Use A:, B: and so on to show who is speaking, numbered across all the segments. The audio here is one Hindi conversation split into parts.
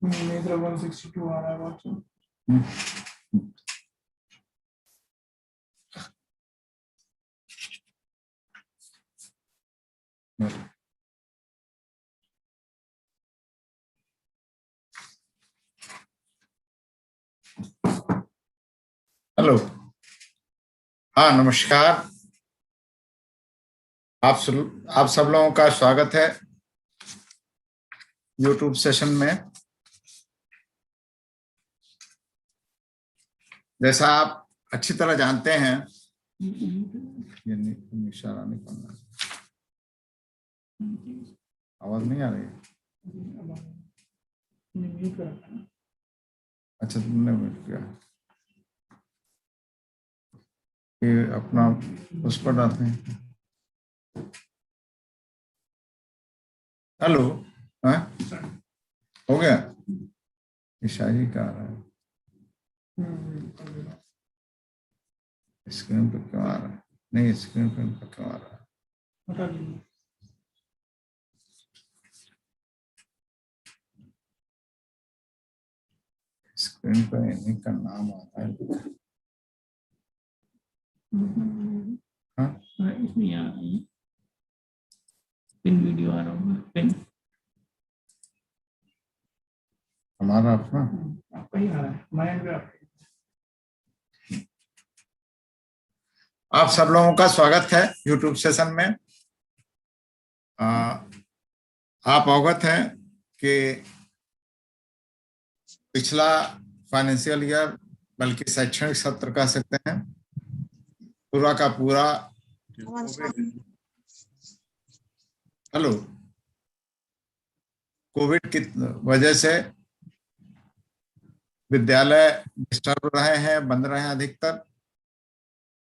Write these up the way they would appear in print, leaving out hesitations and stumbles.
A: मेरा 162 आ रहा है व्हाट्सएप।
B: हेलो, हाँ नमस्कार। आप सब लोगों का स्वागत है यूट्यूब सेशन में। जैसा आप अच्छी तरह जानते हैं, ये इशारा नहीं करना, आवाज नहीं आ रही है। अच्छा, तुमने म्यूट किया। ये अपना उस पर डालते हैं। हेलो, हाँ हो गया। शायरी का आ रहा है, स्क्रीन पर क्यों आ रहा है? नहीं, स्क्रीन पर क्यों आ रहा है? स्क्रीन पर इनका नाम आता है। हाँ,
A: इसमें आ रहा है, पिन वीडियो आ रहा होगा। पिन
B: हमारा अपना
A: आपका ही आ रहा है, हमारे
B: आप सब लोगों का स्वागत है यूट्यूब सेशन में। आप अवगत हैं कि पिछला फाइनेंशियल ईयर, बल्कि शैक्षणिक सत्र कह सकते हैं, पूरा का पूरा हेलो कोविड की वजह से विद्यालय डिस्टर्ब रहे हैं, बंद रहे हैं। अधिकतर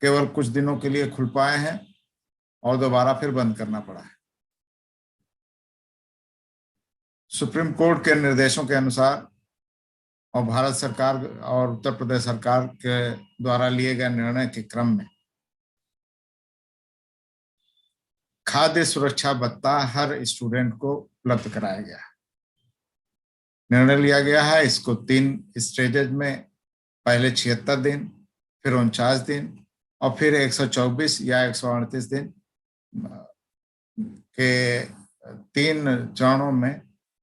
B: केवल कुछ दिनों के लिए खुल पाए हैं और दोबारा फिर बंद करना पड़ा है। सुप्रीम कोर्ट के निर्देशों के अनुसार और भारत सरकार और उत्तर प्रदेश सरकार के द्वारा लिए गए निर्णय के क्रम में खाद्य सुरक्षा भत्ता हर स्टूडेंट को उपलब्ध कराया गया है। निर्णय लिया गया है इसको 3 स्टेजेज में, पहले 76 दिन, फिर 49 दिन और फिर 124 या 138 दिन के 3 चरणों में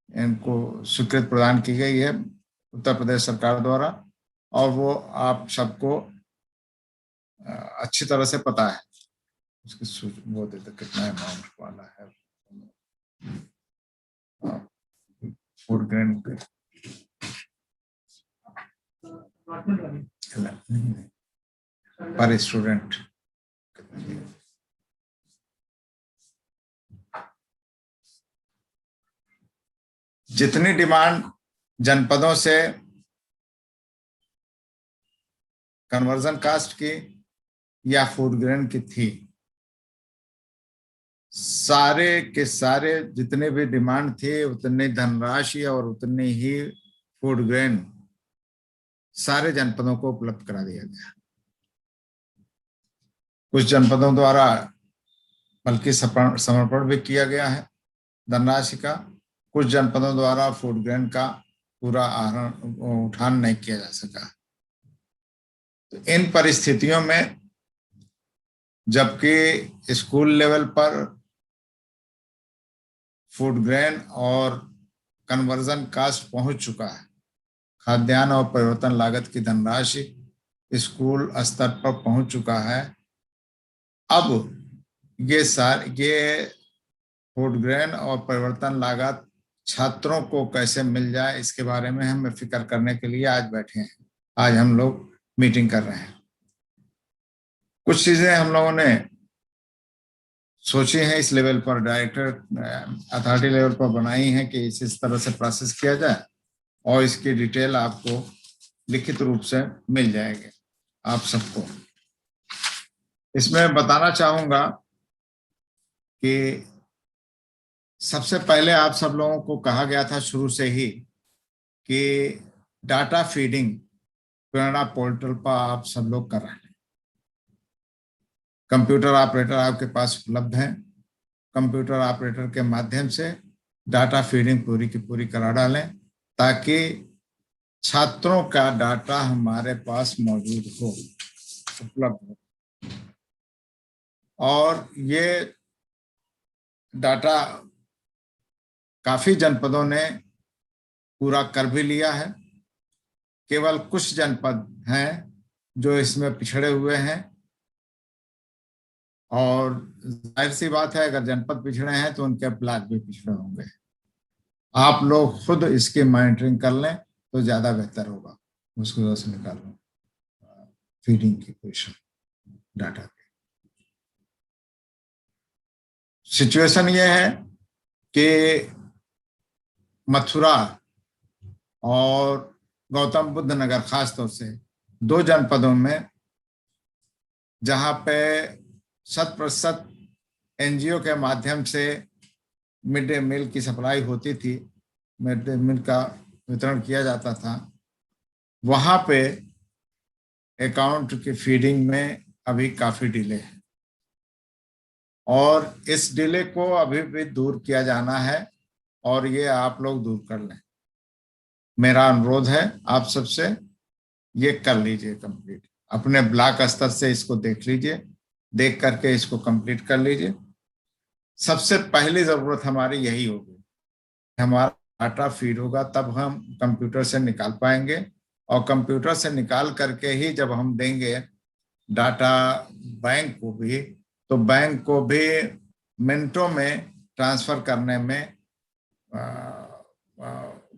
B: इनको स्वीकृति प्रदान की गई है उत्तर प्रदेश सरकार द्वारा। और वो आप सबको अच्छी तरह से पता है। उसकी वो देते कितना अमाउंट वाला है फूड ग्रेन पे पर स्टूडेंट। जितनी डिमांड जनपदों से कन्वर्जन कास्ट की या फूड ग्रेन की थी, सारे के सारे जितने भी डिमांड थे उतनी धनराशि और उतनी ही फूड ग्रेन सारे जनपदों को उपलब्ध करा दिया गया। कुछ जनपदों द्वारा बल्कि समर्पण भी किया गया है धनराशि का। कुछ जनपदों द्वारा फूड ग्रेन का पूरा उठान नहीं किया जा सका। तो इन परिस्थितियों में जबकि स्कूल लेवल पर फूड ग्रेन और कन्वर्जन कास्ट पहुंच चुका है, खाद्यान्न और परिवर्तन लागत की धनराशि स्कूल स्तर पर पहुंच चुका है। अब ये फूड ग्रेन और परिवर्तन लागत छात्रों को कैसे मिल जाए, इसके बारे में हम फिक्र करने के लिए आज बैठे हैं। आज हम लोग मीटिंग कर रहे हैं। कुछ चीजें हम लोगों ने सोची हैं इस लेवल पर, डायरेक्टर अथॉरिटी लेवल पर बनाई हैं कि इस तरह से प्रोसेस किया जाए और इसकी डिटेल आपको लिखित रूप से मिल जाएगी आप सबको। इसमें बताना चाहूंगा कि सबसे पहले आप सब लोगों को कहा गया था शुरू से ही कि डाटा फीडिंग प्रेरणा पोर्टल पर आप सब लोग कर रहे हैं। कंप्यूटर ऑपरेटर आपके पास उपलब्ध हैं। कंप्यूटर ऑपरेटर के माध्यम से डाटा फीडिंग पूरी की पूरी करा डालें ताकि छात्रों का डाटा हमारे पास मौजूद हो, उपलब्ध हो। और ये डाटा काफी जनपदों ने पूरा कर भी लिया है। केवल कुछ जनपद हैं जो इसमें पिछड़े हुए हैं, और जाहिर सी बात है अगर जनपद पिछड़े हैं तो उनके ब्लॉक भी पिछड़े होंगे। आप लोग खुद इसकी मॉनिटरिंग कर लें तो ज्यादा बेहतर होगा। उसको से निकाल लो फीडिंग की पोजीशन डाटा की। सिचुएशन ये है कि मथुरा और गौतम बुद्ध नगर खासतौर से 2 जनपदों में जहां पे 100% एनजीओ के माध्यम से मिड डे मील की सप्लाई होती थी, मिड डे मील का वितरण किया जाता था, वहां पे अकाउंट की फीडिंग में अभी काफी डिले है और इस डिले को अभी भी दूर किया जाना है और ये आप लोग दूर कर लें। मेरा अनुरोध है आप सबसे, ये कर लीजिए कंप्लीट। अपने ब्लॉक स्तर से इसको देख लीजिए, देख करके इसको कंप्लीट कर लीजिए। सबसे पहली जरूरत हमारी यही होगी, हमारा डाटा फीड होगा तब हम कंप्यूटर से निकाल पाएंगे, और कंप्यूटर से निकाल करके ही जब हम देंगे डाटा बैंक को भी, तो बैंक को भी मिनटों में ट्रांसफर करने में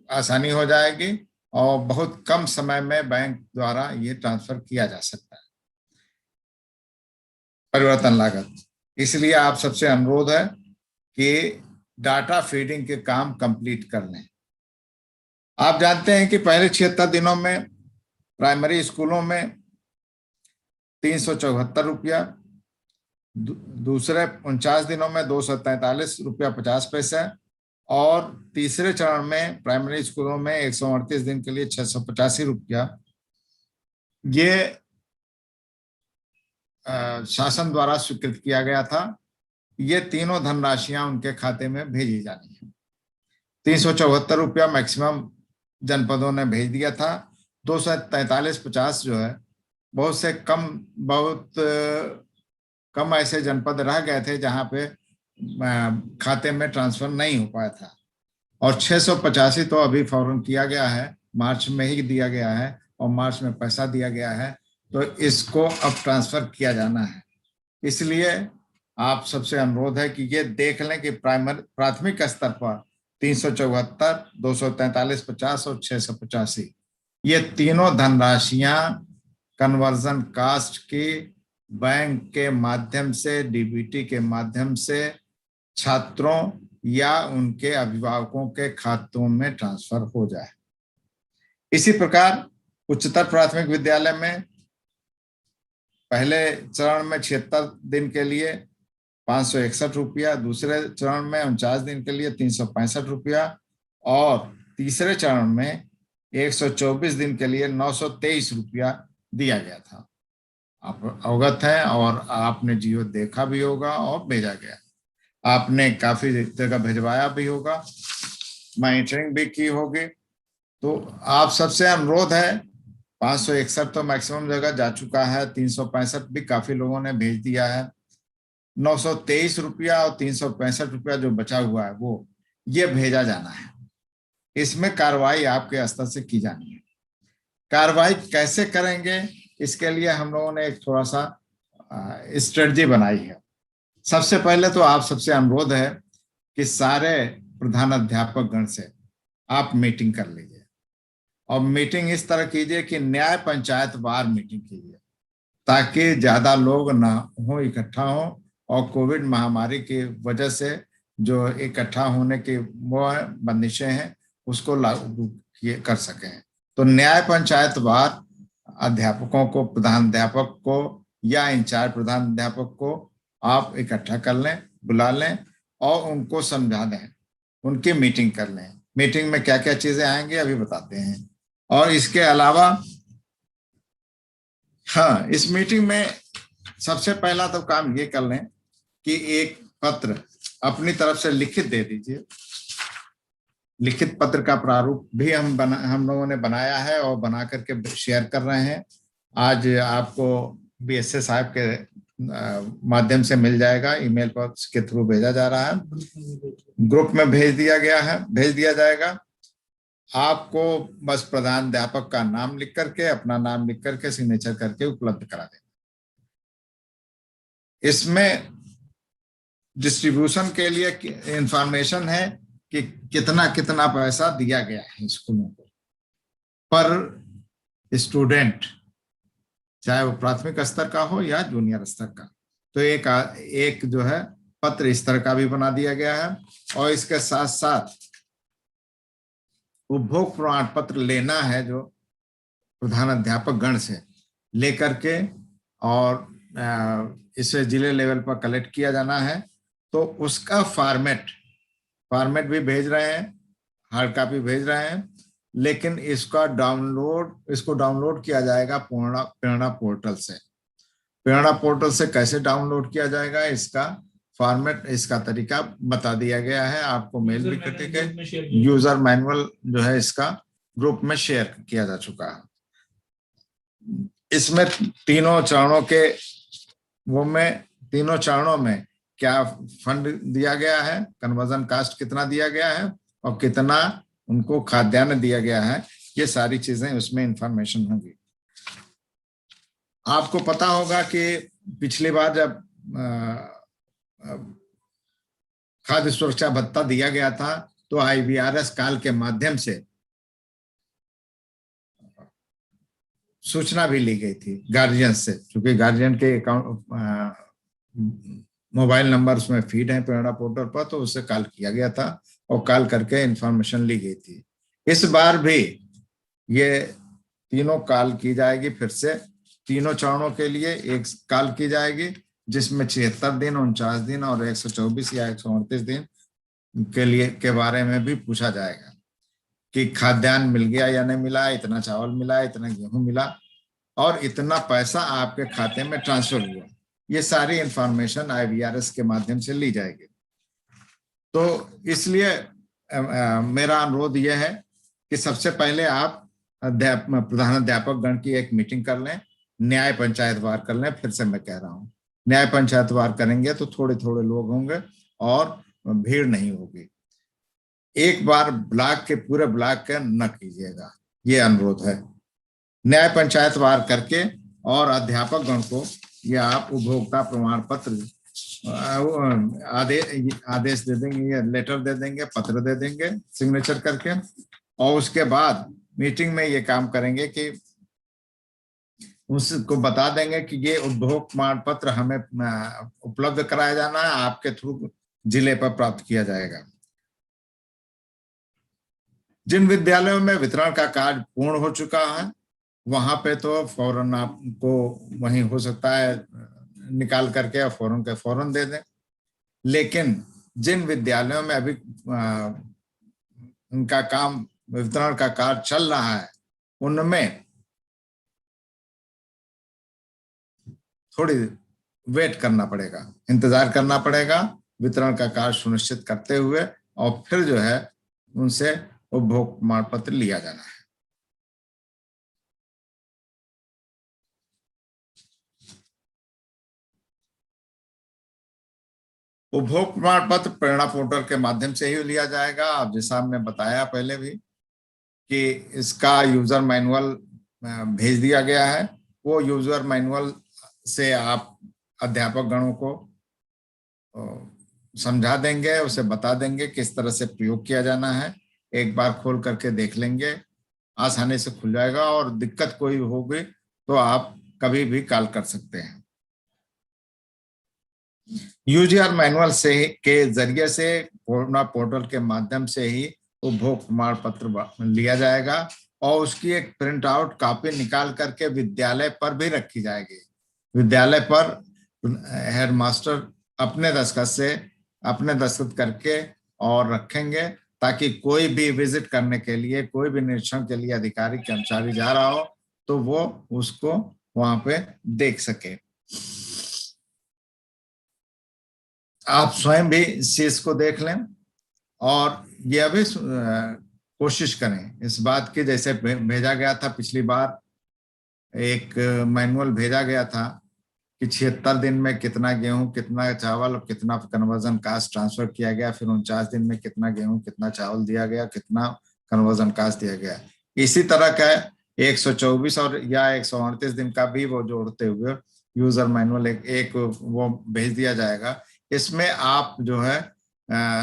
B: आसानी हो जाएगी और बहुत कम समय में बैंक द्वारा ये ट्रांसफर किया जा सकता है परिवर्तन लागत। इसलिए आप सबसे अनुरोध है कि डाटा फीडिंग के काम कंप्लीट कर लें। आप जानते हैं कि पहले 76 दिनों में प्राइमरी स्कूलों में 374 रुपया, दूसरे 49 दिनों में 243 रुपया 50 पैसे, और तीसरे चरण में प्राइमरी स्कूलों में 138 दिन के लिए 685 रुपया ये शासन द्वारा स्वीकृत किया गया था। ये तीनों धनराशियां उनके खाते में भेजी जानी है। 374 रुपया मैक्सिमम जनपदों ने भेज दिया था। 243.50 जो है, बहुत कम ऐसे जनपद रह गए थे जहां पे खाते में ट्रांसफर नहीं हो पाया था, और 685 तो अभी फौरन किया गया है, मार्च में ही दिया गया है और मार्च में पैसा दिया गया है, तो इसको अब ट्रांसफर किया जाना है। इसलिए आप सबसे अनुरोध है कि ये देख लें कि प्राथमिक स्तर पर 374, 243.50 और 685 ये तीनों धनराशियां कन्वर्जन कास्ट की बैंक के माध्यम से, डीबीटी के माध्यम से छात्रों या उनके अभिभावकों के खातों में ट्रांसफर हो जाए। इसी प्रकार उच्चतर प्राथमिक विद्यालय में पहले चरण में 76 दिन के लिए 561 रुपया, दूसरे चरण में 49 दिन के लिए 365 रुपया, और तीसरे चरण में 124 दिन के लिए 923 रुपया दिया गया था। आप अवगत हैं और आपने जियो देखा भी होगा और भेजा गया, आपने काफी जगह भिजवाया भी होगा, मॉनिटरिंग भी की होगी। तो आप सबसे अनुरोध है, 561 तो मैक्सिमम जगह जा चुका है, 365 भी काफी लोगों ने भेज दिया है, 923 रुपया और 365 रुपया जो बचा हुआ है वो ये भेजा जाना है। इसमें कार्रवाई आपके स्तर से की जानी है। कार्रवाई कैसे करेंगे, इसके लिए हम लोगों ने एक थोड़ा सा स्ट्रेटजी बनाई है। सबसे पहले तो आप सबसे अनुरोध है कि सारे प्रधानाध्यापक गण से आप मीटिंग कर लीजिए, और मीटिंग इस तरह कीजिए कि न्याय पंचायत वार मीटिंग कीजिए, ताकि ज्यादा लोग ना हो इकट्ठा हो और कोविड महामारी की वजह से जो इकट्ठा होने की वो बंदिशें हैं उसको लागू कर सकें। तो न्याय पंचायत वार अध्यापकों को, प्रधानाध्यापक को या इंचार्ज प्रधानाध्यापक को आप इकट्ठा कर लें, बुला लें और उनको समझा दें, उनकी मीटिंग कर लें। मीटिंग में क्या क्या चीजें आएंगी अभी बताते हैं। और इसके अलावा हाँ, इस मीटिंग में सबसे पहला तो काम ये कर लें कि एक पत्र अपनी तरफ से लिखित दे दीजिए लिखित पत्र का प्रारूप भी हम लोगों ने बनाया है और बना करके शेयर कर रहे हैं। आज आपको BSA साहब के माध्यम से मिल जाएगा, ईमेल पर के थ्रू भेजा जा रहा है, ग्रुप में भेज दिया जाएगा। आपको बस प्रधानाध्यापक का नाम लिख करके, अपना नाम लिख करके, सिग्नेचर करके उपलब्ध करा देना। इसमें डिस्ट्रीब्यूशन के लिए इंफॉर्मेशन है कि कितना कितना पैसा दिया गया है स्कूलों को पर स्टूडेंट, चाहे वो प्राथमिक स्तर का हो या जूनियर स्तर का। तो एक जो है पत्र इस तरह का भी बना दिया गया है। और इसके साथ साथ उपभोग प्रमाण पत्र लेना है जो प्रधानाध्यापक गण से लेकर के, और इसे जिले लेवल पर कलेक्ट किया जाना है। तो उसका फॉर्मेट भी भेज रहे हैं, हार्ड कॉपी भेज रहे हैं, लेकिन इसको डाउनलोड किया जाएगा प्रेरणा पोर्टल से। प्रेरणा पोर्टल से कैसे डाउनलोड किया जाएगा, इसका फॉर्मेट, इसका तरीका बता दिया गया है। आपको मेल भी करके यूजर मैनुअल जो है इसका ग्रुप में शेयर किया जा चुका है। इसमें तीनों चरणों में क्या फंड दिया गया है, कन्वर्जन कास्ट कितना दिया गया है और कितना उनको खाद्यान्न दिया गया है, ये सारी चीजें उसमें इंफॉर्मेशन होंगी। आपको पता होगा कि पिछली बार जब खाद्य सुरक्षा भत्ता दिया गया था तो IVRS काल के माध्यम से सूचना भी ली गई थी गार्जियन से, क्योंकि गार्जियन के अकाउंट मोबाइल नंबर उसमें फीड है प्रेरणा पोर्टल पर, तो उससे कॉल किया गया था और कॉल करके इंफॉर्मेशन ली गई थी। इस बार भी ये तीनों कॉल की जाएगी, फिर से तीनों चरणों के लिए एक कॉल की जाएगी, जिसमें 76 दिन, 49 दिन और 124 या 138 दिन के बारे में भी पूछा जाएगा कि खाद्यान्न मिल गया या नहीं मिला, इतना चावल मिला, इतना गेहूं मिला और इतना पैसा आपके खाते में ट्रांसफर हुआ। ये सारी इंफॉर्मेशन IVRS के माध्यम से ली जाएगी। तो इसलिए मेरा अनुरोध यह है कि सबसे पहले आप प्रधानाध्यापक गण की एक मीटिंग कर लें, न्याय पंचायतवार कर लें। फिर से मैं कह रहा हूँ, न्याय पंचायतवार करेंगे तो थोड़े थोड़े लोग होंगे और भीड़ नहीं होगी। एक बार पूरे ब्लॉक का न कीजिएगा, ये अनुरोध है। न्याय पंचायतवार करके और अध्यापक गण को या आप उपभोक्ता प्रमाण पत्र आदेश दे देंगे या लेटर दे देंगे, पत्र दे देंगे सिग्नेचर करके। और उसके बाद मीटिंग में ये काम करेंगे कि उसको बता देंगे कि ये उपभोग प्रमाण पत्र हमें उपलब्ध कराया जाना है, आपके थ्रू जिले पर प्राप्त किया जाएगा। जिन विद्यालयों में वितरण का कार्य पूर्ण हो चुका है वहां पे तो फौरन आपको वहीं हो सकता है निकाल करके फौरन के फौरन दे दें। लेकिन जिन विद्यालयों में अभी उनका काम वितरण का कार्य चल रहा है, उनमें थोड़ी वेट करना पड़ेगा, इंतजार करना पड़ेगा वितरण का कार्य सुनिश्चित करते हुए, और फिर जो है उनसे उपभोग प्रमाण पत्र लिया जाना है। उपभोग प्रमाण पत्र प्रेरणा पोर्टल के माध्यम से ही लिया जाएगा। अब जैसा हमने बताया पहले भी कि इसका यूजर मैनुअल भेज दिया गया है। वो यूजर मैनुअल से आप अध्यापक गणों को समझा देंगे, उसे बता देंगे किस तरह से प्रयोग किया जाना है। एक बार खोल करके देख लेंगे, आसानी से खुल जाएगा। और दिक्कत कोई होगी तो आप कभी भी कॉल कर सकते हैं। यूजीआर मैनुअल से के जरिए से प्रेरणा पोर्टल के माध्यम से ही उपभोग प्रमाण पत्र लिया जाएगा और उसकी एक प्रिंट आउट कॉपी निकाल करके विद्यालय पर भी रखी जाएगी। विद्यालय पर हेडमास्टर अपने दस्तखत करके और रखेंगे, ताकि कोई भी विजिट करने के लिए, कोई भी निरीक्षण के लिए अधिकारी कर्मचारी जा रहा हो तो वो उसको वहां पे देख सके। आप स्वयं भी इस चीज को देख लें और ये भी कोशिश करें इस बात की, जैसे भेजा गया था पिछली बार, एक मैनुअल भेजा गया था कि 76 दिन में कितना गेहूं, कितना चावल, कितना कन्वर्जन कास्ट ट्रांसफर किया गया, फिर 49 दिन में कितना गेहूं, कितना चावल दिया गया, कितना कन्वर्जन कास्ट दिया गया। इसी तरह का 124 और या 138 दिन का भी वो जोड़ते हुए यूजर मैनुअल एक वो भेज दिया जाएगा। इसमें आप जो है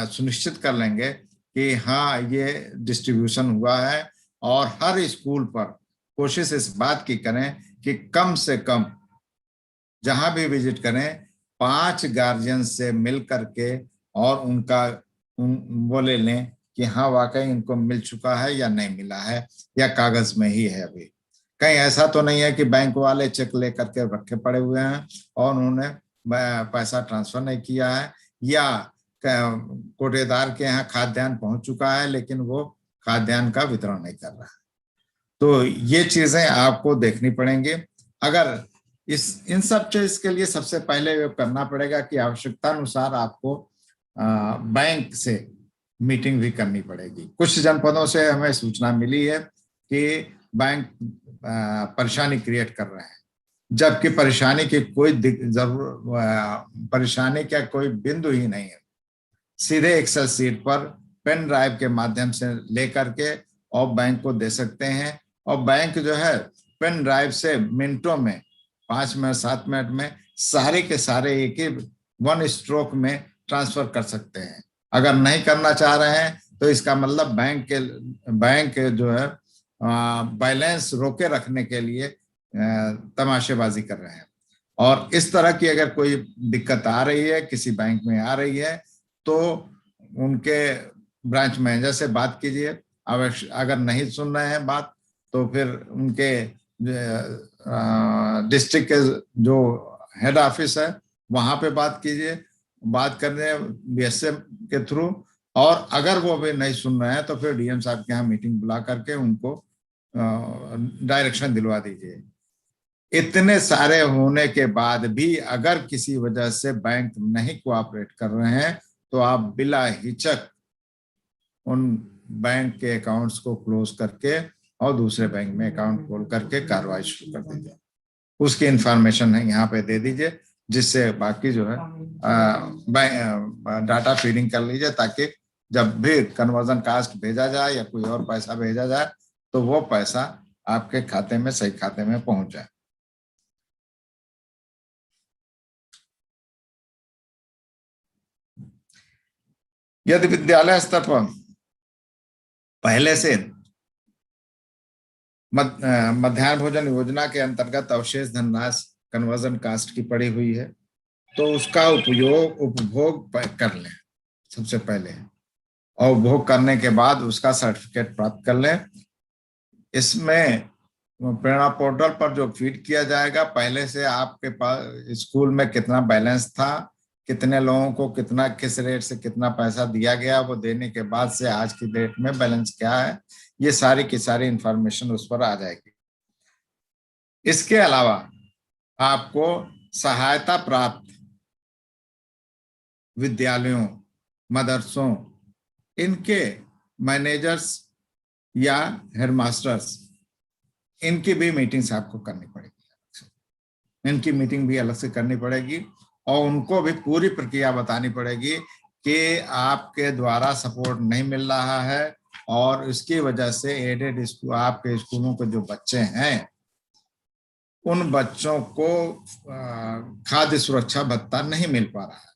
B: सुनिश्चित कर लेंगे कि हाँ ये डिस्ट्रीब्यूशन हुआ है, और हर स्कूल पर कोशिश इस बात की करें कि कम से कम जहां भी विजिट करें 5 गार्जियन से मिल करके और उनका वो ले लें कि हाँ वाकई इनको मिल चुका है या नहीं मिला है, या कागज में ही है। अभी कहीं ऐसा तो नहीं है कि बैंक वाले चेक ले करके रखे पड़े हुए हैं और उन्होंने पैसा ट्रांसफर नहीं किया है, या कोटेदार के यहाँ खाद्यान्न पहुंच चुका है लेकिन वो खाद्यान्न का वितरण नहीं कर रहा है। तो ये चीजें आपको देखनी पड़ेंगी। अगर इन सब चीज के लिए सबसे पहले ये करना पड़ेगा कि आवश्यकता अनुसार आपको बैंक से मीटिंग भी करनी पड़ेगी। कुछ जनपदों से हमें सूचना मिली है कि बैंक परेशानी क्रिएट कर रहे हैं, जबकि परेशानी की कोई परेशानी का कोई बिंदु ही नहीं है। सीधे एक्सेल शीट पर पेन ड्राइव के माध्यम से लेकर के और बैंक को दे सकते हैं, और बैंक जो है पेन ड्राइव से मिनटों में 5 मिनट 7 मिनट में सारे के सारे एक ही वन स्ट्रोक में ट्रांसफर कर सकते हैं। अगर नहीं करना चाह रहे हैं तो इसका मतलब बैंक जो है बैलेंस रोके रखने के लिए तमाशेबाजी कर रहे हैं। और इस तरह की अगर कोई दिक्कत आ रही है, किसी बैंक में आ रही है, तो उनके ब्रांच मैनेजर से बात कीजिए। अगर नहीं सुन रहे हैं बात तो फिर उनके डिस्ट्रिक्ट के जो हेड ऑफिस है वहां पे बात कीजिए, बात करने बीएसएम के थ्रू। और अगर वो भी नहीं सुन रहे हैं तो फिर डीएम साहब के यहाँ मीटिंग बुला करके उनको डायरेक्शन दिलवा दीजिए। इतने सारे होने के बाद भी अगर किसी वजह से बैंक नहीं कोऑपरेट कर रहे हैं तो आप बिला हिचक उन बैंक के अकाउंट्स को क्लोज करके और दूसरे बैंक में अकाउंट खोल करके कार्रवाई शुरू कर दीजिए। उसकी इंफॉर्मेशन यहाँ पे दे दीजिए, जिससे बाकी जो है डाटा फीडिंग कर लीजिए, ताकि जब भी कन्वर्जन कास्ट भेजा जाए या कोई और पैसा भेजा जाए तो वो पैसा आपके खाते में, सही खाते में पहुंच जाए। यदि विद्यालय स्तर पर पहले से मध्याह्न भोजन योजना के अंतर्गत अवशेष धनराशि कन्वर्जन कास्ट की पड़ी हुई है तो उसका उपभोग कर लें सबसे पहले, और उपभोग करने के बाद उसका सर्टिफिकेट प्राप्त कर लें। इसमें प्रेरणा पोर्टल पर जो फीड किया जाएगा, पहले से आपके पास स्कूल में कितना बैलेंस था, कितने लोगों को कितना, किस रेट से कितना पैसा दिया गया, वो देने के बाद से आज की डेट में बैलेंस क्या है, ये सारी की सारी इंफॉर्मेशन उस पर आ जाएगी। इसके अलावा आपको सहायता प्राप्त विद्यालयों, मदरसों, इनके मैनेजर्स या हेडमास्टर्स, इनकी भी मीटिंग्स आपको करनी पड़ेगी। इनकी मीटिंग भी अलग से करनी पड़ेगी और उनको भी पूरी प्रक्रिया बतानी पड़ेगी कि आपके द्वारा सपोर्ट नहीं मिल रहा है और इसकी वजह से एडेड स्कूल, आपके स्कूलों के जो बच्चे हैं उन बच्चों को खाद्य सुरक्षा भत्ता नहीं मिल पा रहा है।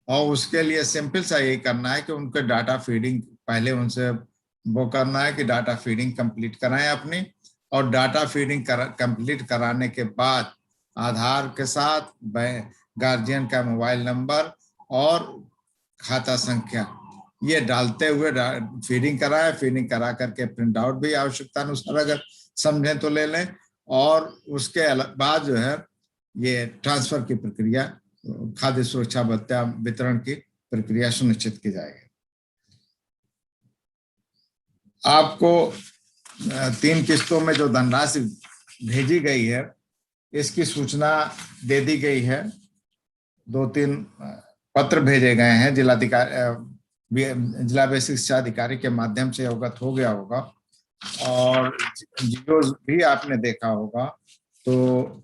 B: और उसके लिए सिंपल सा यही करना है कि उनके डाटा फीडिंग पहले उनसे वो करना है कि डाटा फीडिंग कंप्लीट कराएं अपनी, और डाटा फीडिंग कंप्लीट कराने के बाद आधार के साथ गार्जियन का मोबाइल नंबर और खाता संख्या ये डालते हुए फीडिंग कराए। फीडिंग करा करके प्रिंट आउट भी आवश्यकता अनुसार अगर समझें तो ले लें, और उसके बाद जो है ये ट्रांसफर की प्रक्रिया, खाद्य सुरक्षा भत्ता वितरण की प्रक्रिया सुनिश्चित की जाएगी। आपको 3 किस्तों में जो धनराशि भेजी गई है इसकी सूचना दे दी गई है। 2-3 पत्र भेजे गए हैं जिलाधिकारी जिला बेसिक शिक्षा अधिकारी के माध्यम से अवगत हो गया होगा, और जो भी आपने देखा होगा, तो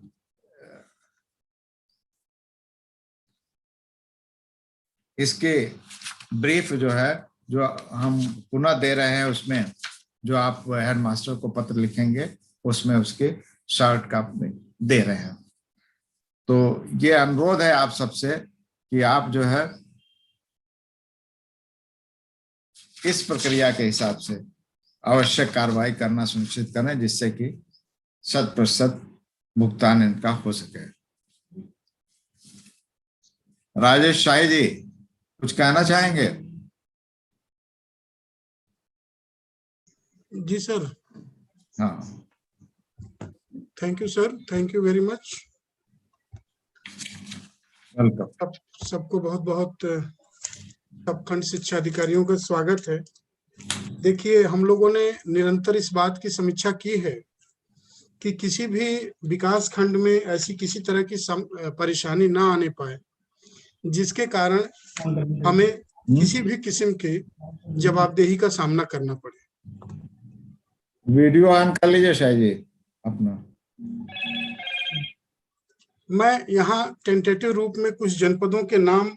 B: इसके ब्रीफ जो है, जो हम पुनः दे रहे हैं, उसमें जो आप हेडमास्टर को पत्र लिखेंगे उसमें उसके शॉर्ट कॉपी दे रहे हैं। तो ये अनुरोध है आप सबसे कि आप जो है इस प्रक्रिया के हिसाब से आवश्यक कार्रवाई करना सुनिश्चित करें, जिससे कि 100% भुगतान इनका हो सके। राजेश शाही जी कुछ कहना चाहेंगे?
C: जी सर।
B: हाँ,
C: thank you sir, thank you very much.
B: Welcome.
C: सबको बहुत बहुत सब खंड शिक्षा अधिकारियों का स्वागत है। देखिए, हम लोगों ने निरंतर इस बात की समीक्षा की है कि किसी भी विकास खंड में ऐसी किसी तरह की परेशानी ना आने पाए जिसके कारण हमें किसी भी किस्म की जवाबदेही का सामना करना पड़े।
B: वीडियो ऑन कर लीजिए शायद जी अपना।
C: मैं यहाँ टेंटेटिव रूप में कुछ जनपदों के नाम,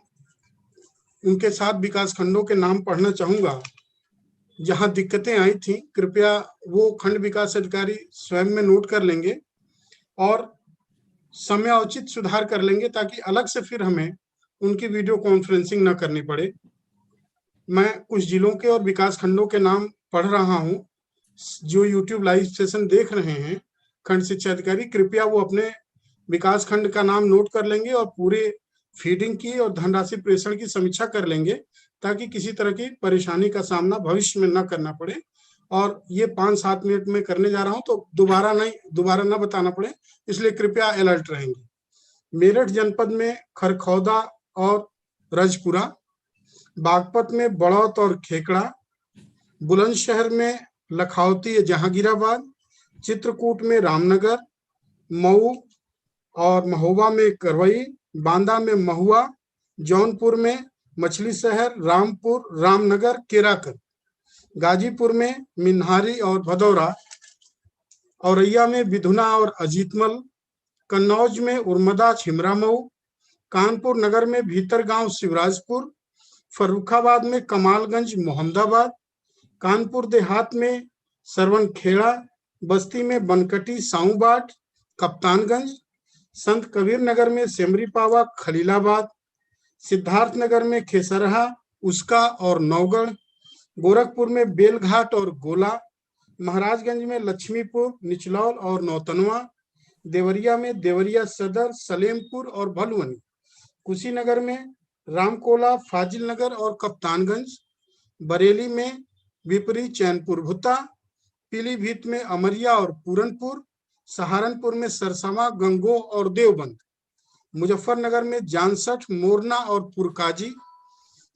C: उनके साथ विकास खंडों के नाम पढ़ना चाहूंगा जहां दिक्कतें आई थी। कृपया वो खंड विकास अधिकारी स्वयं में नोट कर लेंगे और समयोचित सुधार कर लेंगे, ताकि अलग से फिर हमें उनकी वीडियो कॉन्फ्रेंसिंग न करनी पड़े। मैं कुछ जिलों के और विकास खंडों के नाम पढ़ रहा हूं। जो यूट्यूब लाइव सेशन देख रहे हैं खंड शिक्षा अधिकारी, कृपया वो अपने विकास खंड का नाम नोट कर लेंगे और पूरे फीडिंग की और धनराशि प्रेषण की समीक्षा कर लेंगे, ताकि किसी तरह की परेशानी का सामना भविष्य में न करना पड़े। और ये 5-7 मिनट में करने जा रहा हूं, तो दोबारा ना बताना पड़े, इसलिए कृपया अलर्ट रहेंगे। मेरठ जनपद में खरखौदा और रजपुरा, बागपत में बड़ौत और खेकड़ा, बुलंदशहर में लखावती जहांगीराबाद, चित्रकूट में रामनगर, मऊ और महोबा में करवई, बांदा में महुआ, जौनपुर में मछली शहर, रामपुर, रामनगर, केराकर, गाजीपुर में मिन्हारी और भदौरा, औरैया में विधुना और अजीतमल, कन्नौज में उर्मदा छिमरामऊ, कानपुर नगर में भीतरगांव शिवराजपुर, फर्रुखाबाद में कमालगंज मोहम्मदाबाद, कानपुर देहात में सरवन खेड़ा, बस्ती में बनकटी साऊबाट, कप्तानगंज, संत कबीर नगर में सेमरीपावा खलीलाबाद, सिद्धार्थ नगर में खेसरहा, उसका और नौगढ़, गोरखपुर में बेलघाट और गोला, महाराजगंज में लक्ष्मीपुर, निचलौल और नौतनवा, देवरिया में देवरिया सदर, सलेमपुर और भलुवनी, कुशीनगर में रामकोला, फाजिल नगर और कप्तानगंज, बरेली में विपरी, चैनपुर भुत्ता, पीलीभीत में अमरिया और पूरनपुर, सहारनपुर में सरसमा, गंगोह और देवबंद, मुजफ्फरनगर में जानसठ, मोरना और पुरकाजी,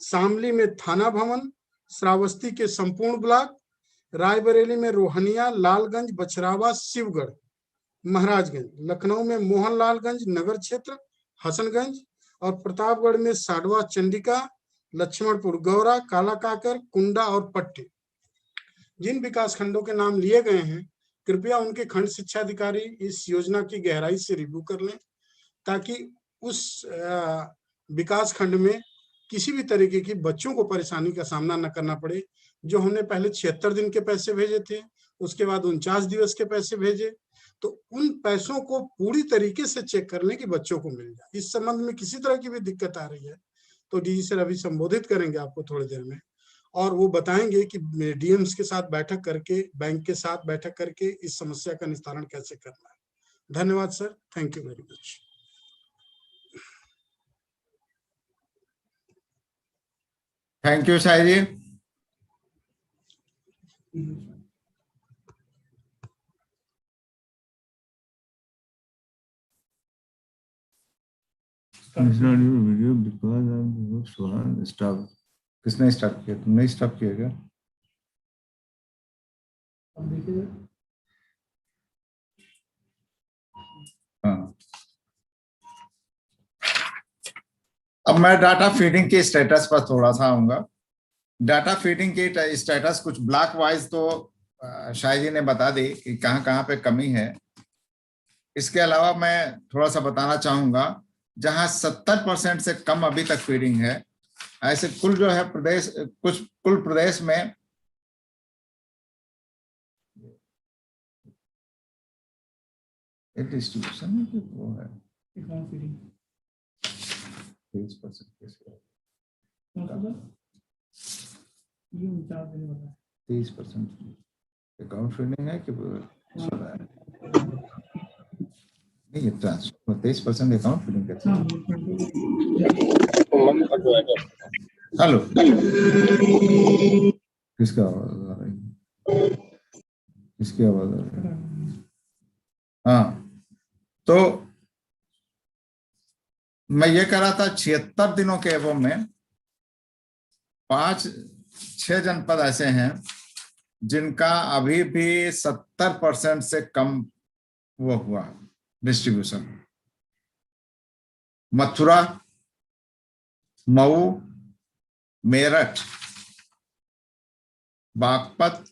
C: शामली में थाना भवन, श्रावस्ती के संपूर्ण ब्लॉक, रायबरेली में रोहनिया, लालगंज, बछरावा, शिवगढ़, महाराजगंज, लखनऊ में मोहनलालगंज नगर क्षेत्र, हसनगंज और प्रतापगढ़ में साडवा, चंडिका, लक्ष्मणपुर, गौरा, काला काकर, कुंडा और पट्टी। जिन विकास खंडों के नाम लिए गए हैं, कृपया उनके खंड शिक्षा अधिकारी इस योजना की गहराई से रिव्यू कर लें, ताकि उस विकास खंड में किसी भी तरीके की बच्चों को परेशानी का सामना न करना पड़े। जो हमने पहले 76 दिन के पैसे भेजे थे, उसके बाद 49 दिवस के पैसे भेजे, तो उन पैसों को पूरी तरीके से चेक कर लें कि बच्चों को मिल जाए। इस संबंध में किसी तरह की भी दिक्कत आ रही है तो डीजी सर अभी संबोधित करेंगे आपको थोड़ी देर में, और वो बताएंगे कि डीएम्स के साथ बैठक करके, बैंक के साथ बैठक करके इस समस्या का निस्तारण कैसे करना है। धन्यवाद sir, thank you very much.
B: Thank you Sai ji. Video because stop. किसने स्टॉप किया? तुमने स्टॉप किया क्या? हाँ, अब मैं डाटा फीडिंग के स्टेटस पर थोड़ा सा आऊंगा। डाटा फीडिंग की स्टेटस कुछ ब्लॉक वाइज तो शायद जी ने बता दी कि कहाँ कहाँ पे कमी है। इसके अलावा मैं थोड़ा सा बताना चाहूंगा, जहां 70% से कम अभी तक फीडिंग है, ऐसे कुल जो है प्रदेश, कुल प्रदेश में डिस्ट्रीब्यूशन वो है 30% अकाउंट फीडिंग है कि नहीं, ये ट्रांसफर 23% अकाउंट फीडिंग का। हेलो, किसका आवाज आ रही है? किसकी आवाज आ रही है? हाँ, तो मैं ये कह रहा था 76 दिनों के एवं में 5-6 जनपद ऐसे हैं जिनका अभी भी 70% से कम वो हुआ डिस्ट्रीब्यूशन। मथुरा, मऊ, मेरठ, बागपत,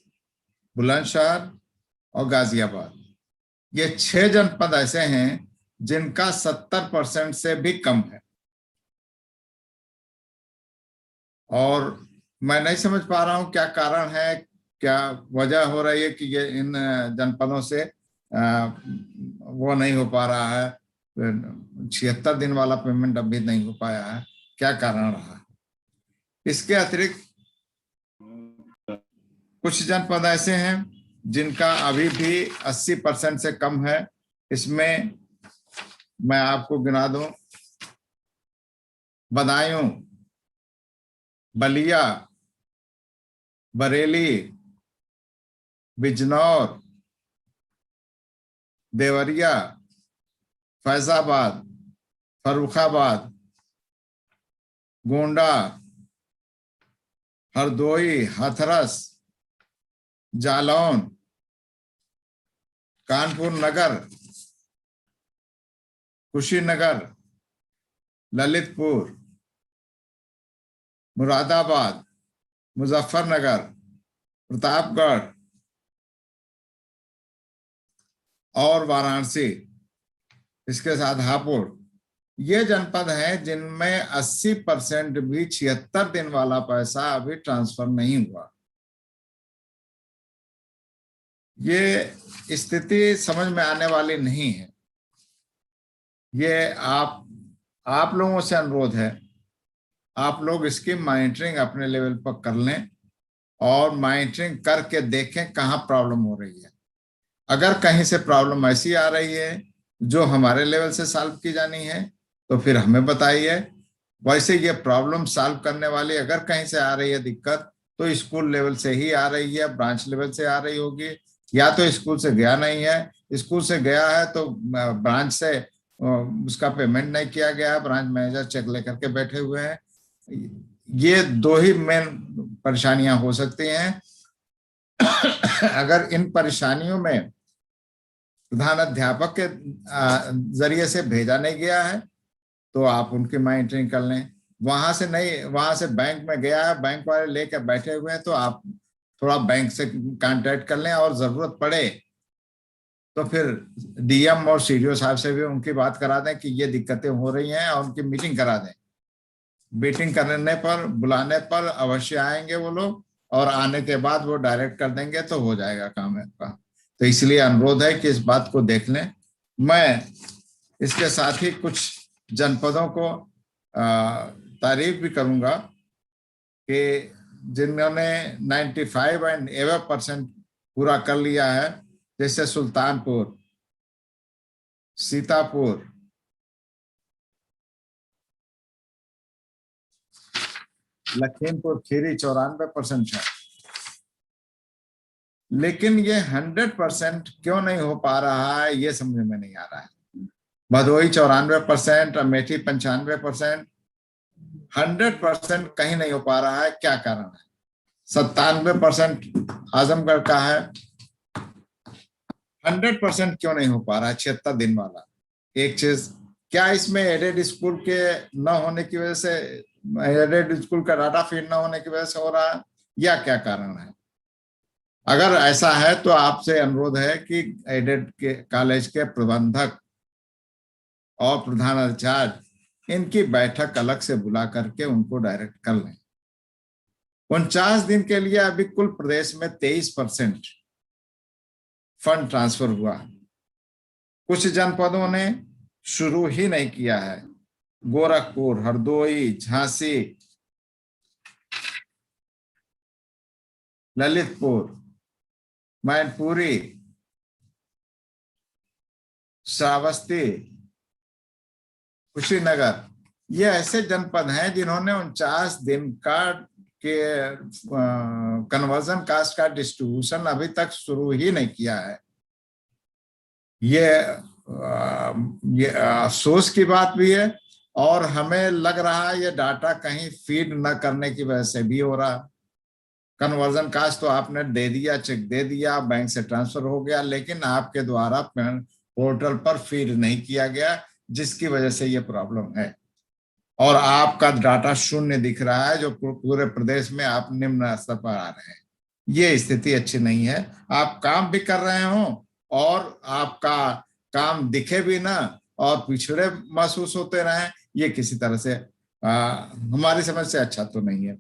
B: बुलंदशहर और गाजियाबाद, ये 6 जनपद ऐसे हैं जिनका 70% से भी कम है। और मैं नहीं समझ पा रहा हूं क्या कारण है, क्या वजह हो रही है कि ये इन जनपदों से वो नहीं हो पा रहा है, 76 दिन वाला पेमेंट अभी नहीं हो पाया है, क्या कारण रहा। इसके अतिरिक्त कुछ जनपद ऐसे हैं जिनका अभी भी 80% से कम है। इसमें मैं आपको गिना दूं, बदायूं, बलिया, बरेली, बिजनौर, देवरिया, फैजाबाद, फर्रुखाबाद, गोंडा, हरदोई, हाथरस, जालौन, कानपुर नगर, कुशीनगर, ललितपुर, मुरादाबाद, मुजफ्फरनगर, प्रतापगढ़ और वाराणसी, इसके साथ हापुड़, ये जनपद हैं जिनमें 80% भी 76 दिन वाला पैसा अभी ट्रांसफर नहीं हुआ। ये स्थिति समझ में आने वाली नहीं है। ये आप लोगों से अनुरोध है, आप लोग इसकी मॉनिटरिंग अपने लेवल पर कर लें और मॉनिटरिंग करके देखें कहाँ प्रॉब्लम हो रही है। अगर कहीं से प्रॉब्लम ऐसी आ रही है जो हमारे लेवल से सॉल्व की जानी है तो फिर हमें बताइए। वैसे ये प्रॉब्लम सॉल्व करने वाली अगर कहीं से आ रही है दिक्कत तो स्कूल लेवल से ही आ रही है, ब्रांच लेवल से आ रही होगी, या तो स्कूल से गया नहीं है, स्कूल से गया है तो ब्रांच से उसका पेमेंट नहीं किया गया है, ब्रांच मैनेजर चेक लेकर के बैठे हुए हैं। ये 2 ही मेन परेशानियां हो सकती हैं। अगर इन परेशानियों में प्रधान अध्यापक के जरिए से भेजा नहीं गया है तो आप उनकी मॉनिटरिंग कर लें। वहां से नहीं, वहां से बैंक में गया है, बैंक वाले लेकर बैठे हुए हैं तो आप थोड़ा बैंक से कांटेक्ट कर लें और जरूरत पड़े तो फिर डीएम और सीडीओ साहब से भी उनकी बात करा दें कि ये दिक्कतें हो रही हैं और उनकी मीटिंग करा दें। मीटिंग करने पर, बुलाने पर अवश्य आएंगे वो लोग और आने के बाद वो डायरेक्ट कर देंगे तो हो जाएगा काम आपका। तो इसलिए अनुरोध है कि इस बात को देख लें। मैं इसके साथ ही कुछ जनपदों को तारीफ भी करूंगा कि जिन्होंने 95 एंड एबव % पूरा कर लिया है, जैसे सुल्तानपुर, सीतापुर, लखीमपुर खीरी 94% है। लेकिन ये 100% क्यों नहीं हो पा रहा है ये समझ में नहीं आ रहा है। भदोही 94%, अमेठी 95%, 100% कहीं नहीं हो पा रहा है, क्या कारण है? 97% आजमगढ़ का है, 100% क्यों नहीं हो पा रहा है 76 दिन वाला? एक चीज, क्या इसमें एडेड स्कूल के न होने की वजह से एडेड स्कूल का डाटा फीड ना होने की वजह से हो रहा है या क्या कारण है? अगर ऐसा है तो आपसे अनुरोध है कि एडेड के कॉलेज के प्रबंधक और प्रधानाचार्य इनकी बैठक अलग से बुला करके उनको डायरेक्ट कर लें। 49 दिन के लिए अभी कुल प्रदेश में 23% फंड ट्रांसफर हुआ। कुछ जनपदों ने शुरू ही नहीं किया है। गोरखपुर, हरदोई, झांसी, ललितपुर, मैनपुरी, श्रावस्ती, कुशीनगर, ये ऐसे जनपद हैं जिन्होंने 49 दिन का के कन्वर्जन कास्ट का डिस्ट्रीब्यूशन अभी तक शुरू ही नहीं किया है। ये अफसोस की बात भी है और हमें लग रहा है ये डाटा कहीं फीड न करने की वजह से भी हो रहा। कन्वर्जन कास्ट तो आपने दे दिया, चेक दे दिया, बैंक से ट्रांसफर हो गया, लेकिन आपके द्वारा पोर्टल पर फीड नहीं किया गया, जिसकी वजह से ये प्रॉब्लम है और आपका डाटा शून्य दिख रहा है, जो पूरे प्रदेश में आप निम्न स्तर पर आ रहे हैं। ये स्थिति अच्छी नहीं है। आप काम भी कर रहे हो और आपका काम दिखे भी ना और पिछड़े महसूस होते रहे, ये किसी तरह से हमारी समझ से अच्छा तो नहीं है।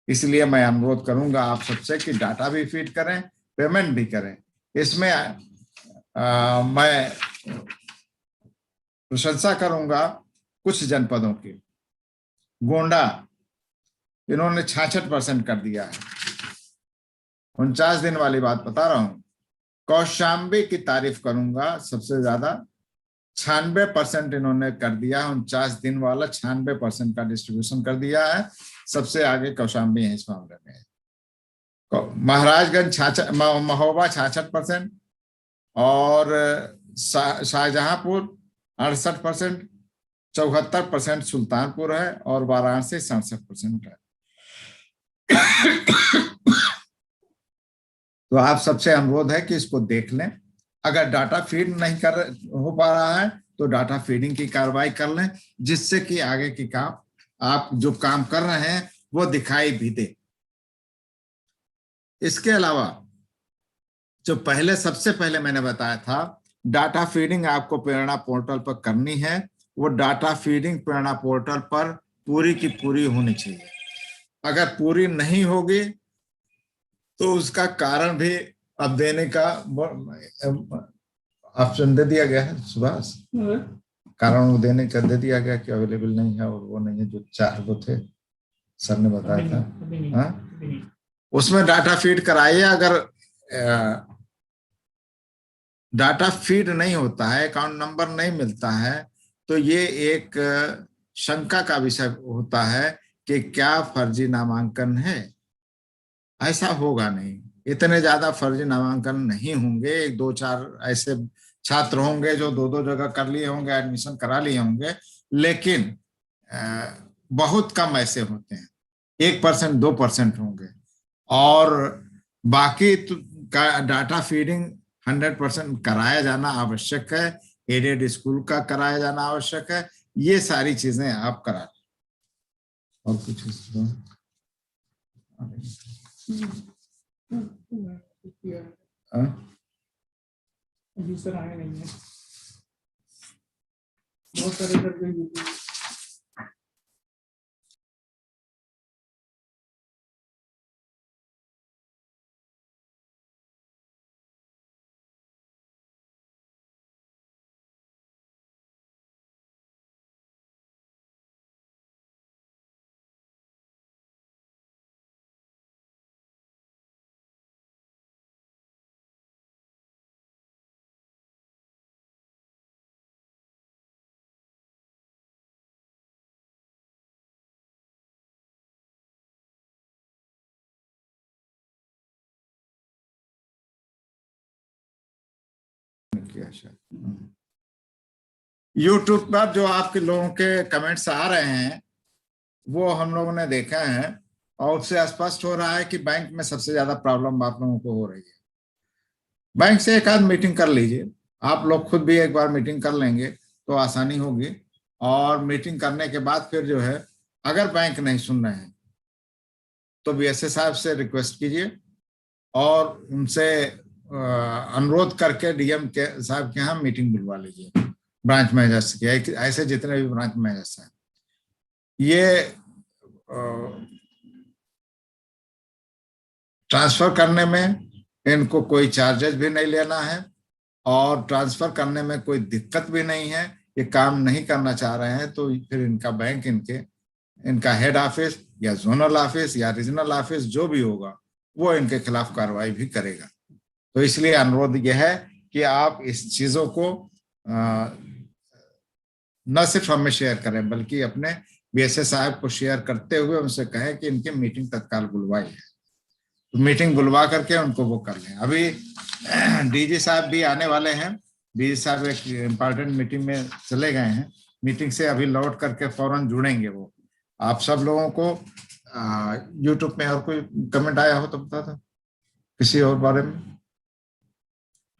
B: इसलिए मैं अनुरोध करूंगा आप सबसे कि डाटा भी फीड करें, पेमेंट भी करें। इसमें मैं प्रशंसा करूंगा कुछ जनपदों की। गोंडा, इन्होंने 66% कर दिया है। 49 दिन वाली बात बता रहा हूं। कौशाम्बी की तारीफ करूंगा, सबसे ज्यादा 96% इन्होंने कर दिया। 49 दिन वाला 96% का डिस्ट्रीब्यूशन कर दिया है। सबसे आगे कौशाम्बी है इस मामले में। महाराजगंज महोबा 66% और शाहजहांपुर 68%, 74% सुल्तानपुर है और वाराणसी 67% है। तो आप सबसे अनुरोध है कि इसको देख लें। अगर डाटा फीड नहीं हो पा रहा है तो डाटा फीडिंग की कार्रवाई कर लें, जिससे कि आगे की काम आप जो काम कर रहे हैं वो दिखाई भी दे। इसके अलावा जो सबसे पहले मैंने बताया था, डाटा फीडिंग आपको प्रेरणा पोर्टल पर करनी है। वो डाटा फीडिंग प्रेरणा पोर्टल पर पूरी की पूरी होनी चाहिए। अगर पूरी नहीं होगी तो उसका कारण भी अब देने का ऑप्शन दे दिया गया है। सुभाष, कारण वो देने का दे दिया गया कि अवेलेबल नहीं है और वो नहीं है, जो 4 वो थे सर ने बताया था। हाँ, उसमें डाटा फीड कराइए। अगर डाटा फीड नहीं होता है, अकाउंट नंबर नहीं मिलता है, तो ये एक शंका का विषय होता है कि क्या फर्जी नामांकन है। ऐसा होगा नहीं, इतने ज्यादा फर्जी नामांकन नहीं होंगे। 1-2-4 ऐसे छात्र होंगे जो 2-2 जगह कर लिए होंगे, एडमिशन करा लिए होंगे, लेकिन बहुत कम ऐसे होते हैं। 1%, 2% होंगे और बाकी का डाटा फीडिंग 100% कराया जाना आवश्यक है। एडेड स्कूल का कराया जाना आवश्यक है। ये सारी चीजें आप करा। और कुछ
A: अभी सर आए नहीं है, बहुत सारे
B: किया शायद। यूट्यूब पर जो आपके लोगों के कमेंट्स आ रहे हैं वो हम लोगों ने देखा है और उससे स्पष्ट हो रहा है कि बैंक में सबसे ज्यादा प्रॉब्लम आप लोगों को हो रही है। बैंक से एक आध मीटिंग कर लीजिए। आप लोग खुद भी एक बार मीटिंग कर लेंगे तो आसानी होगी और मीटिंग करने के बाद फिर जो है अगर बैंक नहीं सुन रहे हैं तो बीएसए साहब से रिक्वेस्ट कीजिए और उनसे अनुरोध करके डीएम के साहब के यहाँ मीटिंग बुलवा लीजिए, ब्रांच मैनेजर्स के, ऐसे जितने भी ब्रांच मैनेजर्स हैं। ये ट्रांसफर करने में इनको कोई चार्जेस भी नहीं लेना है और ट्रांसफर करने में कोई दिक्कत भी नहीं है। ये काम नहीं करना चाह रहे हैं तो फिर इनका बैंक इनका हेड ऑफिस या जोनल ऑफिस या रीजनल ऑफिस जो भी होगा वो इनके खिलाफ कार्रवाई भी करेगा। तो इसलिए अनुरोध यह है कि आप इस चीजों को न सिर्फ हमें शेयर करें बल्कि अपने बीएसए साहब को शेयर करते हुए उनसे कहें कि इनकी मीटिंग तत्काल बुलवाई है। तो मीटिंग बुलवा करके उनको वो कर लें। अभी डीजी साहब भी आने वाले हैं। डीजी साहब एक इम्पोर्टेंट मीटिंग में चले गए हैं, मीटिंग से अभी लौट करके फौरन जुड़ेंगे वो। आप सब लोगों को यूट्यूब में और कोई कमेंट आया हो तो बता दो किसी और बारे में।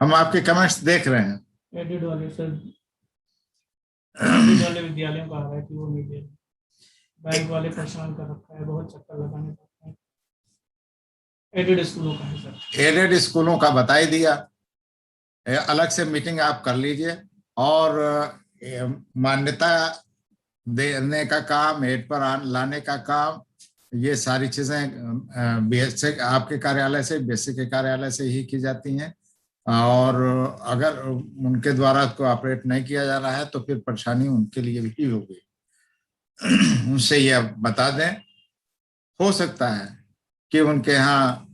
B: हम आपके कमेंट्स देख रहे हैं।
A: एडेड वाले सर, एडेड वाले विद्यालयों का आ रहा है कि वो नहीं दे रहे, बैंक वाले परेशान कर रखा है, बहुत चक्कर लगाने पड़ता है। एडेड स्कूलों का है सर। एडेड स्कूलों का बता ही दिया, अलग से मीटिंग आप कर लीजिए और मान्यता देने का काम, हेड पर लाने का काम, ये सारी चीजें बीएसए आपके कार्यालय से, बीएसए के कार्यालय से ही की जाती हैं। और अगर उनके द्वारा कोऑपरेट नहीं किया जा रहा है तो फिर परेशानी उनके लिए भी होगी। उनसे यह बता दें, हो सकता है कि उनके यहाँ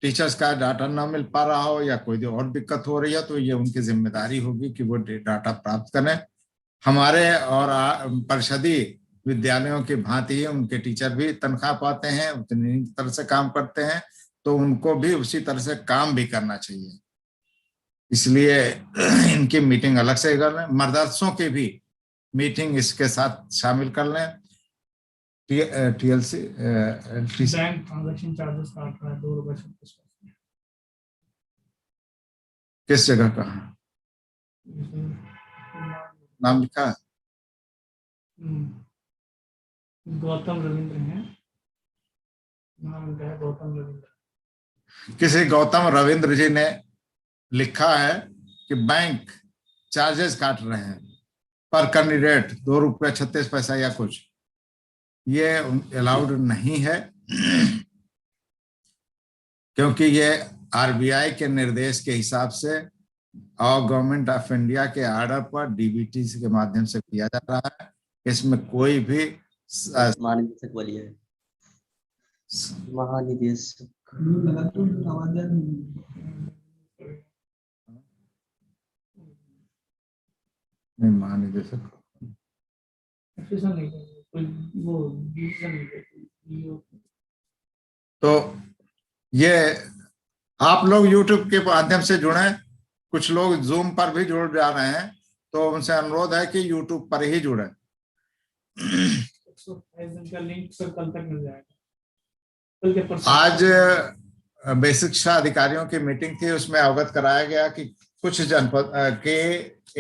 A: टीचर्स का डाटा ना मिल पा रहा हो या कोई और दिक्कत हो रही है, तो ये उनकी जिम्मेदारी होगी कि वो डाटा प्राप्त करें। हमारे और परिषदी विद्यालयों की भांति ही उनके टीचर भी तनख्वाह पाते हैं, उतनी तरह से काम करते हैं, तो उनको भी उसी तरह से काम भी करना चाहिए। इसलिए इनकी मीटिंग अलग से कर लें। मदरसों की भी मीटिंग इसके साथ शामिल कर लें। टीएलसी बैंक ट्रांजैक्शन चार्जेस काट रहा है 2 रुपए 36 पैसे। किस जगह का नाम लिखा है? गौतम रविंद्र है नाम, है गौतम रविंद्र।
B: किसी गौतम रविंद्र जी ने लिखा है कि बैंक चार्जेस काट रहे हैं पर कैंडिडेट 2 रुपये 36 पैसा या कुछ, ये अलाउड नहीं है क्योंकि ये आरबीआई के निर्देश के हिसाब से और गवर्नमेंट ऑफ इंडिया के ऑर्डर पर डीबीटी के माध्यम से किया जा रहा है। इसमें कोई भी
D: महानिदेशक बोलिए, महानिदेशक
B: नहीं, महानिदेशक तो ये आप लोग YouTube के माध्यम से जुड़े, कुछ लोग Zoom पर भी जुड़ जा रहे हैं, तो उनसे अनुरोध है कि YouTube पर ही जुड़े।
A: 128 दिन का लिंक सर कल तक मिल जाएगा। कल के परसों
B: आज बेसिक शिक्षा अधिकारियों की मीटिंग थी, उसमें अवगत कराया गया कि कुछ जनपद के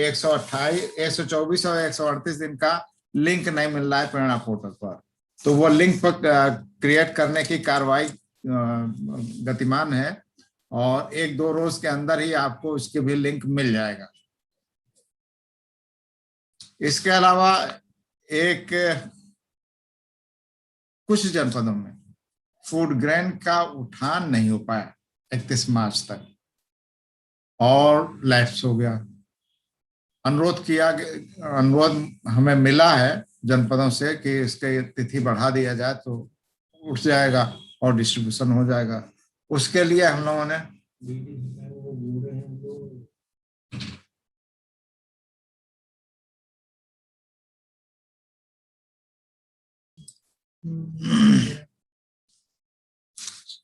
B: 124 और 138 दिन का लिंक नहीं मिल रहा है प्रेरणा पोर्टल पर, तो वो लिंक पर क्रिएट करने की कार्रवाई गतिमान है और 1-2 रोज के अंदर ही आपको इसके भी लिंक मिल जाएगा। इसके अलावा कुछ जनपदों में फूड ग्रेन का उठान नहीं हो पाया 31 मार्च तक और लैप्स हो गया। अनुरोध हमें मिला है जनपदों से कि इसके तिथि बढ़ा दिया जाए तो उठ जाएगा और डिस्ट्रीब्यूशन हो जाएगा। उसके लिए हम लोगों ने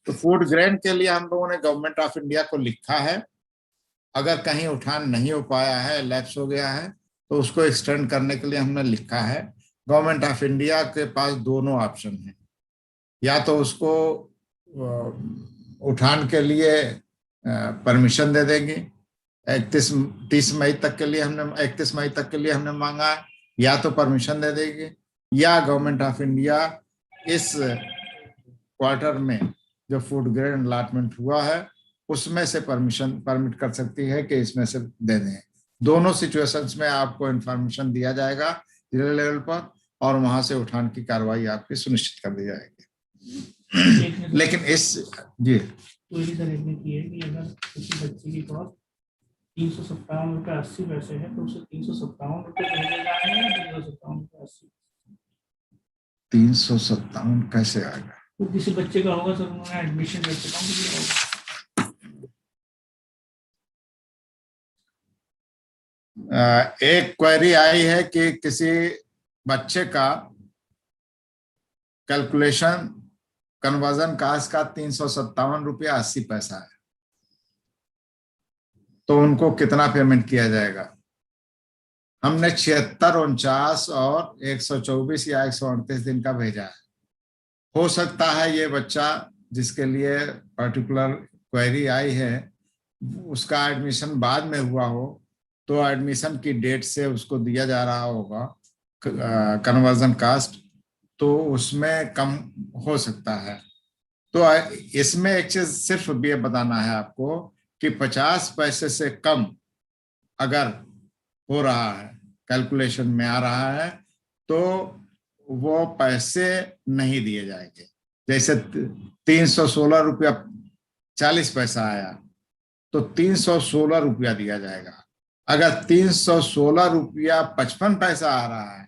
B: तो फूड ग्रेन के लिए हम लोगों ने गवर्नमेंट ऑफ इंडिया को लिखा है, अगर कहीं उठान नहीं हो पाया है, लैप्स हो गया है, तो उसको एक्सटेंड करने के लिए हमने लिखा है। गवर्नमेंट ऑफ इंडिया के पास दोनों ऑप्शन हैं, या तो उसको उठान के लिए परमिशन दे देंगे 31 मई तक के लिए हमने मांगा है, या तो परमिशन दे देंगे या गवर्नमेंट ऑफ इंडिया इस क्वार्टर में जो फूड ग्रेन अलॉटमेंट हुआ है उसमें से परमिट कर सकती है कि इसमें से दे दें। दोनों सिचुएशंस में आपको इंफॉर्मेशन दिया जाएगा जिला लेवल पर, और वहां से उठान की कार्रवाई आपकी सुनिश्चित कर दी जाएगी। लेकिन इस जी
A: सर एक ने की है कि अगर किसी बच्चे की कॉस्ट 357.80 है तो उसे 357 भेजे जाएंगे या 357.80?
B: 357 कैसे आएगा?
A: तो किसी बच्चे का होगा सर, उन्होंने एडमिशन रेट अकाउंट दिया होगा।
B: एक क्वेरी आई है कि किसी बच्चे का कैलकुलेशन कन्वर्जन कास्ट का 357.80 है, तो उनको कितना पेमेंट किया जाएगा? हमने 76, 49 और 124 या 138 दिन का भेजा है। हो सकता है ये बच्चा जिसके लिए पर्टिकुलर क्वेरी आई है उसका एडमिशन बाद में हुआ हो, तो एडमिशन की डेट से उसको दिया जा रहा होगा कन्वर्जन कास्ट, तो उसमें कम हो सकता है। तो इसमें एक चीज सिर्फ ये बताना है आपको कि 50 पैसे से कम अगर हो रहा है, कैलकुलेशन में आ रहा है, तो वो पैसे नहीं दिए जाएंगे। जैसे 316 रुपया 40 पैसा आया तो 316 रुपया दिया जाएगा। अगर 316 रुपया 55 पैसा आ रहा है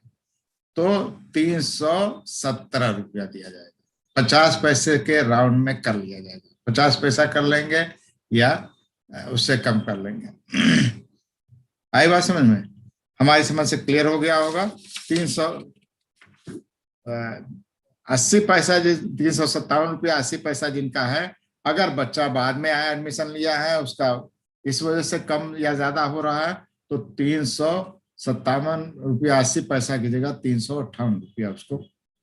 B: तो 317 रुपया दिया जाएगा। 50 पैसे के राउंड में कर लिया जाएगा। 50 पैसा कर लेंगे या उससे कम कर लेंगे। आई बात समझ में? हमारी समझ से क्लियर हो गया होगा। 380 पैसा 357 रुपया 80 पैसा जिनका है, अगर बच्चा बाद में आया एडमिशन लिया है उसका इस वजह से कम या ज्यादा हो रहा है तो 357 रुपया 80 पैसा की जगह 358 रुपया उसको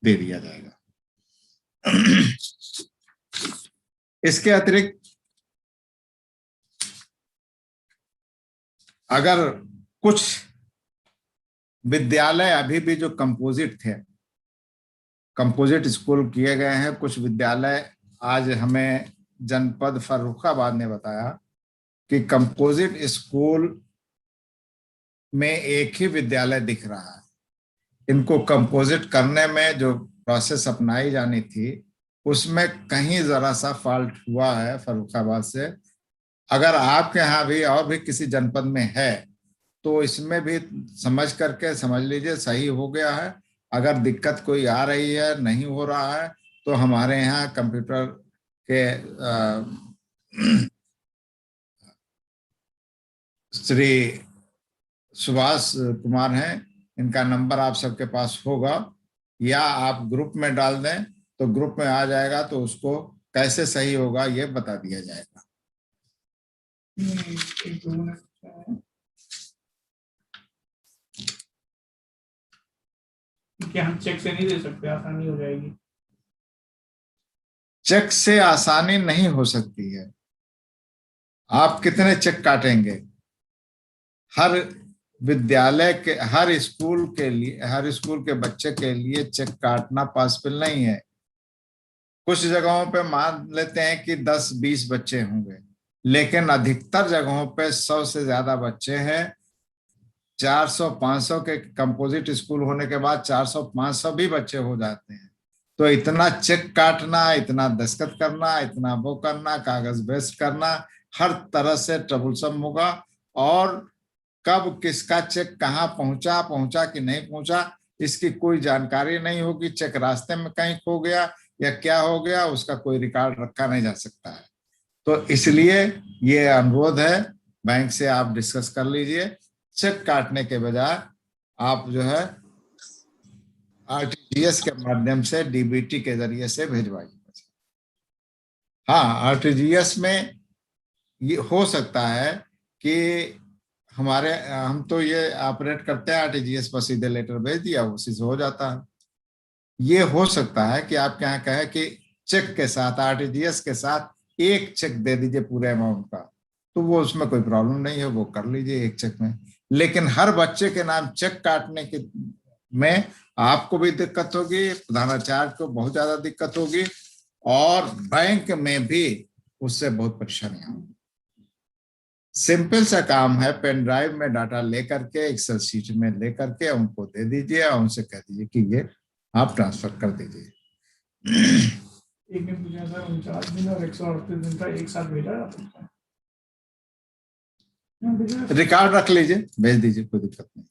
B: दे दिया जाएगा। इसके अतिरिक्त अगर कुछ विद्यालय अभी भी जो कंपोजिट थे, कंपोजिट स्कूल किए गए हैं, कुछ विद्यालय आज हमें जनपद फर्रुखाबाद ने बताया कि कंपोजिट स्कूल में एक ही विद्यालय दिख रहा है। इनको कंपोजिट करने में जो प्रोसेस अपनाई जानी थी उसमें कहीं जरा सा फॉल्ट हुआ है फर्रुखाबाद से। अगर आपके यहाँ भी और भी किसी जनपद में है तो इसमें भी समझ करके समझ लीजिए सही हो गया है। अगर दिक्कत कोई आ रही है, नहीं हो रहा है, तो हमारे यहाँ कंप्यूटर के श्री सुभाष कुमार हैं, इनका नंबर आप सबके पास होगा, या आप ग्रुप में डाल दें तो ग्रुप में आ जाएगा, तो उसको कैसे सही होगा ये बता दिया जाएगा।
A: क्या हम चेक से नहीं दे सकते? आसानी हो जाएगी।
B: चेक से आसानी नहीं हो सकती है। आप कितने चेक काटेंगे? हर विद्यालय के, हर स्कूल के लिए, हर स्कूल के बच्चे के लिए चेक काटना पॉसिबल नहीं है। कुछ जगहों पे मान लेते हैं कि 10-20 बच्चे होंगे, लेकिन अधिकतर जगहों पे 100 से ज्यादा बच्चे हैं। 400-500 के कंपोजिट स्कूल होने के बाद 400-500 भी बच्चे हो जाते हैं। तो इतना चेक काटना, इतना दस्तखत करना, इतना वो करना, कागज बेस्ट करना, हर तरह से ट्रबलसम होगा। और कब किसका चेक कहाँ पहुंचा कि नहीं पहुंचा, इसकी कोई जानकारी नहीं होगी। चेक रास्ते में कहीं खो गया या क्या हो गया, उसका कोई रिकॉर्ड रखा नहीं जा सकता है। तो इसलिए ये अनुरोध है, बैंक से आप डिस्कस कर लीजिए। चेक काटने के बजाय आप जो है आरटीजीएस के माध्यम से, डीबीटी के जरिए से भिजवाइए। हाँ, आरटीजीएस में ये हो सकता है कि हम तो ये ऑपरेट करते हैं आरटीजीएस पर, सीधे लेटर भेज दिया उसी से हो जाता है। ये हो सकता है कि आपके यहाँ कहे कि चेक के साथ, आरटीजीएस के साथ एक चेक दे दीजिए पूरे अमाउंट का, तो वो उसमें कोई प्रॉब्लम नहीं है, वो कर लीजिए एक चेक में। लेकिन हर बच्चे के नाम चेक काटने की में आपको भी दिक्कत होगी, प्रधानाचार्य को बहुत ज्यादा दिक्कत होगी, और बैंक में भी उससे बहुत परेशानियां होंगी। सिंपल सा काम है, पेन ड्राइव में डाटा लेकर के एक्सेल शीट में लेकर के उनको दे दीजिए और उनसे कह दीजिए कि ये आप ट्रांसफर कर दीजिए।
A: एक ने पूछा था 49 दिन और 138 दिन का एक साथ भेजा जा सकता है?
B: रिकॉर्ड रख लीजिए, भेज दीजिए, कोई दिक्कत नहीं।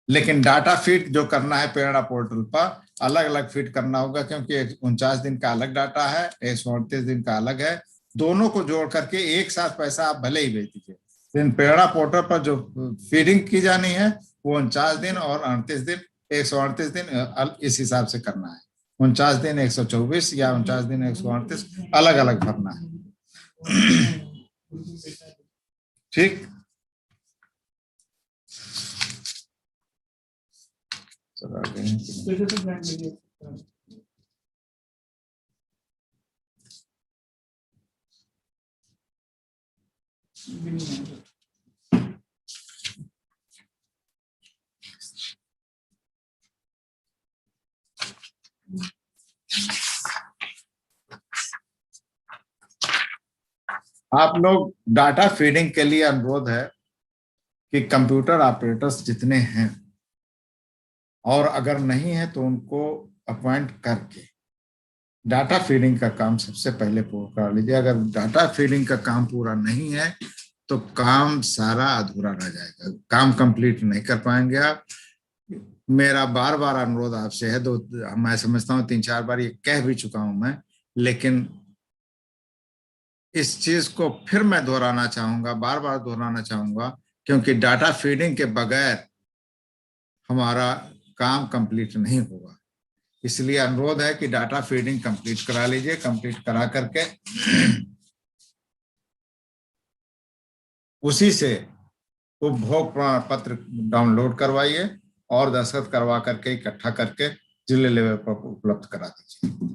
B: लेकिन डाटा फीड जो करना है प्रेरणा पोर्टल पर अलग अलग फीड करना होगा, क्योंकि 49 दिन का अलग डाटा है, 138 दिन का अलग है। दोनों को जोड़ करके एक साथ पैसा आप भले ही भेज दीजिए, लेकिन प्रेरणा पोर्टल पर जो फीडिंग की जानी है वो 49 दिन और 38 दिन, 138 दिन इस हिसाब से करना है। 49 दिन 124 या 49 दिन 138 अलग अलग भरना है। ठीक, आप लोग डाटा फीडिंग के लिए अनुरोध है कि कंप्यूटर ऑपरेटर्स जितने हैं, और अगर नहीं है तो उनको अपॉइंट करके डाटा फीडिंग का काम सबसे पहले पूरा करा लीजिए। अगर डाटा फीडिंग का काम पूरा नहीं है तो काम सारा अधूरा रह जाएगा, काम कंप्लीट नहीं कर पाएंगे आप। मेरा बार बार अनुरोध आपसे है, मैं समझता हूँ 3-4 बार ये कह भी चुका हूं मैं, लेकिन इस चीज को फिर मैं दोहराना चाहूंगा, बार बार दोहराना चाहूंगा, क्योंकि डाटा फीडिंग के बगैर हमारा काम कंप्लीट नहीं होगा। इसलिए अनुरोध है कि डाटा फीडिंग कंप्लीट करा लीजिए। कंप्लीट करा करके उसी से उपभोग प्रमाण पत्र डाउनलोड करवाइए और दस्तखत करवा करके इकट्ठा करके जिले लेवल पर उपलब्ध करा दीजिए।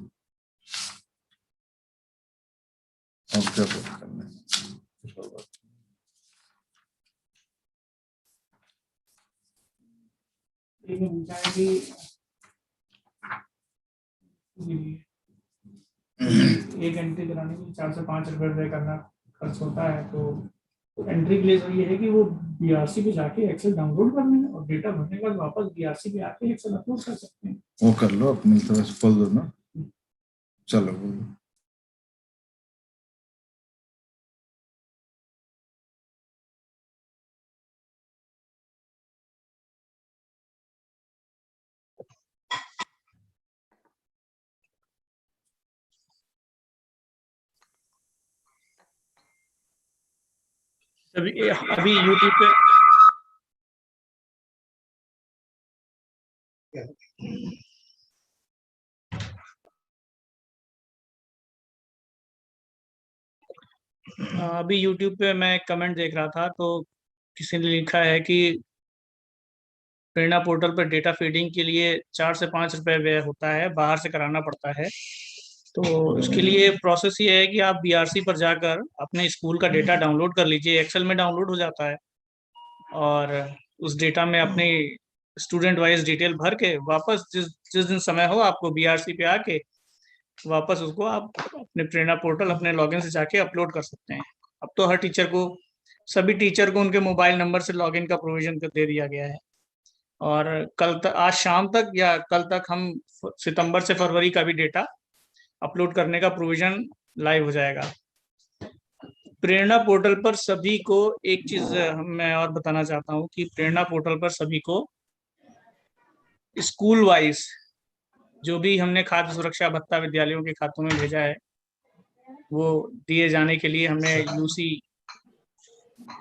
A: एक एंट्री कराने के लिए 4 से 5 रुपए करना खर्च होता है, तो एंट्री के लिए तो ये है कि वो बीआरसी पे जाके एक्सेल डाउनलोड कर लें और डेटा भरने के बाद वापस बीआरसी पे आके एक्सेल अपलोड कर सकते हैं।
B: वो कर लो, अपनी तरफ से खोल दो ना। चलो बोलो।
A: अभी यूट्यूब पे मैं कमेंट देख रहा था, तो किसी ने लिखा है कि प्रेरणा पोर्टल पर डेटा फीडिंग के लिए 4 से 5 रुपए व्यय होता है, बाहर से कराना पड़ता है। तो उसके लिए प्रोसेस ये है कि आप बीआरसी पर जाकर अपने स्कूल का डेटा डाउनलोड कर लीजिए, एक्सेल में डाउनलोड हो जाता है, और उस डेटा में अपनी स्टूडेंट वाइज डिटेल भर के वापस जिस दिन समय हो आपको बीआरसी पे आके वापस उसको आप अपने प्रेरणा पोर्टल अपने लॉगिन से जाके अपलोड कर सकते हैं। अब तो हर टीचर को, सभी टीचर को उनके मोबाइल नंबर से लॉगिन का प्रोविजन दे दिया गया है, और कल तक, आज शाम तक या कल तक हम सितंबर से फरवरी का भी डेटा अपलोड करने का प्रोविजन लाइव हो जाएगा। प्रेरणा पोर्टल पर सभी को एक चीज मैं और बताना चाहता हूँ कि प्रेरणा पोर्टल पर सभी को स्कूल वाइज जो भी हमने खाद्य सुरक्षा भत्ता विद्यालयों के खातों में भेजा है वो दिए जाने के लिए हमने यूसी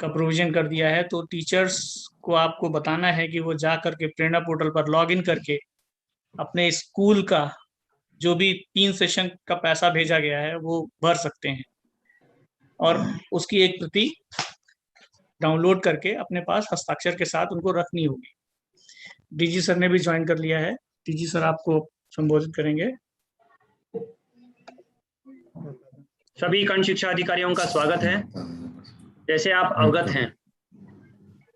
A: का प्रोविजन कर दिया है। तो टीचर्स को आपको बताना है कि वो जा करके प्रेरणा पोर्टल पर लॉगिन करके अपने स्कूल का जो भी 3 सेशन का पैसा भेजा गया है वो भर सकते हैं, और उसकी एक प्रति डाउनलोड करके अपने पास हस्ताक्षर के साथ उनको रखनी होगी। डीजी सर ने भी ज्वाइन कर लिया है, डीजी सर आपको संबोधित करेंगे।
E: सभी खंड शिक्षा अधिकारियों का स्वागत है। जैसे आप अवगत हैं,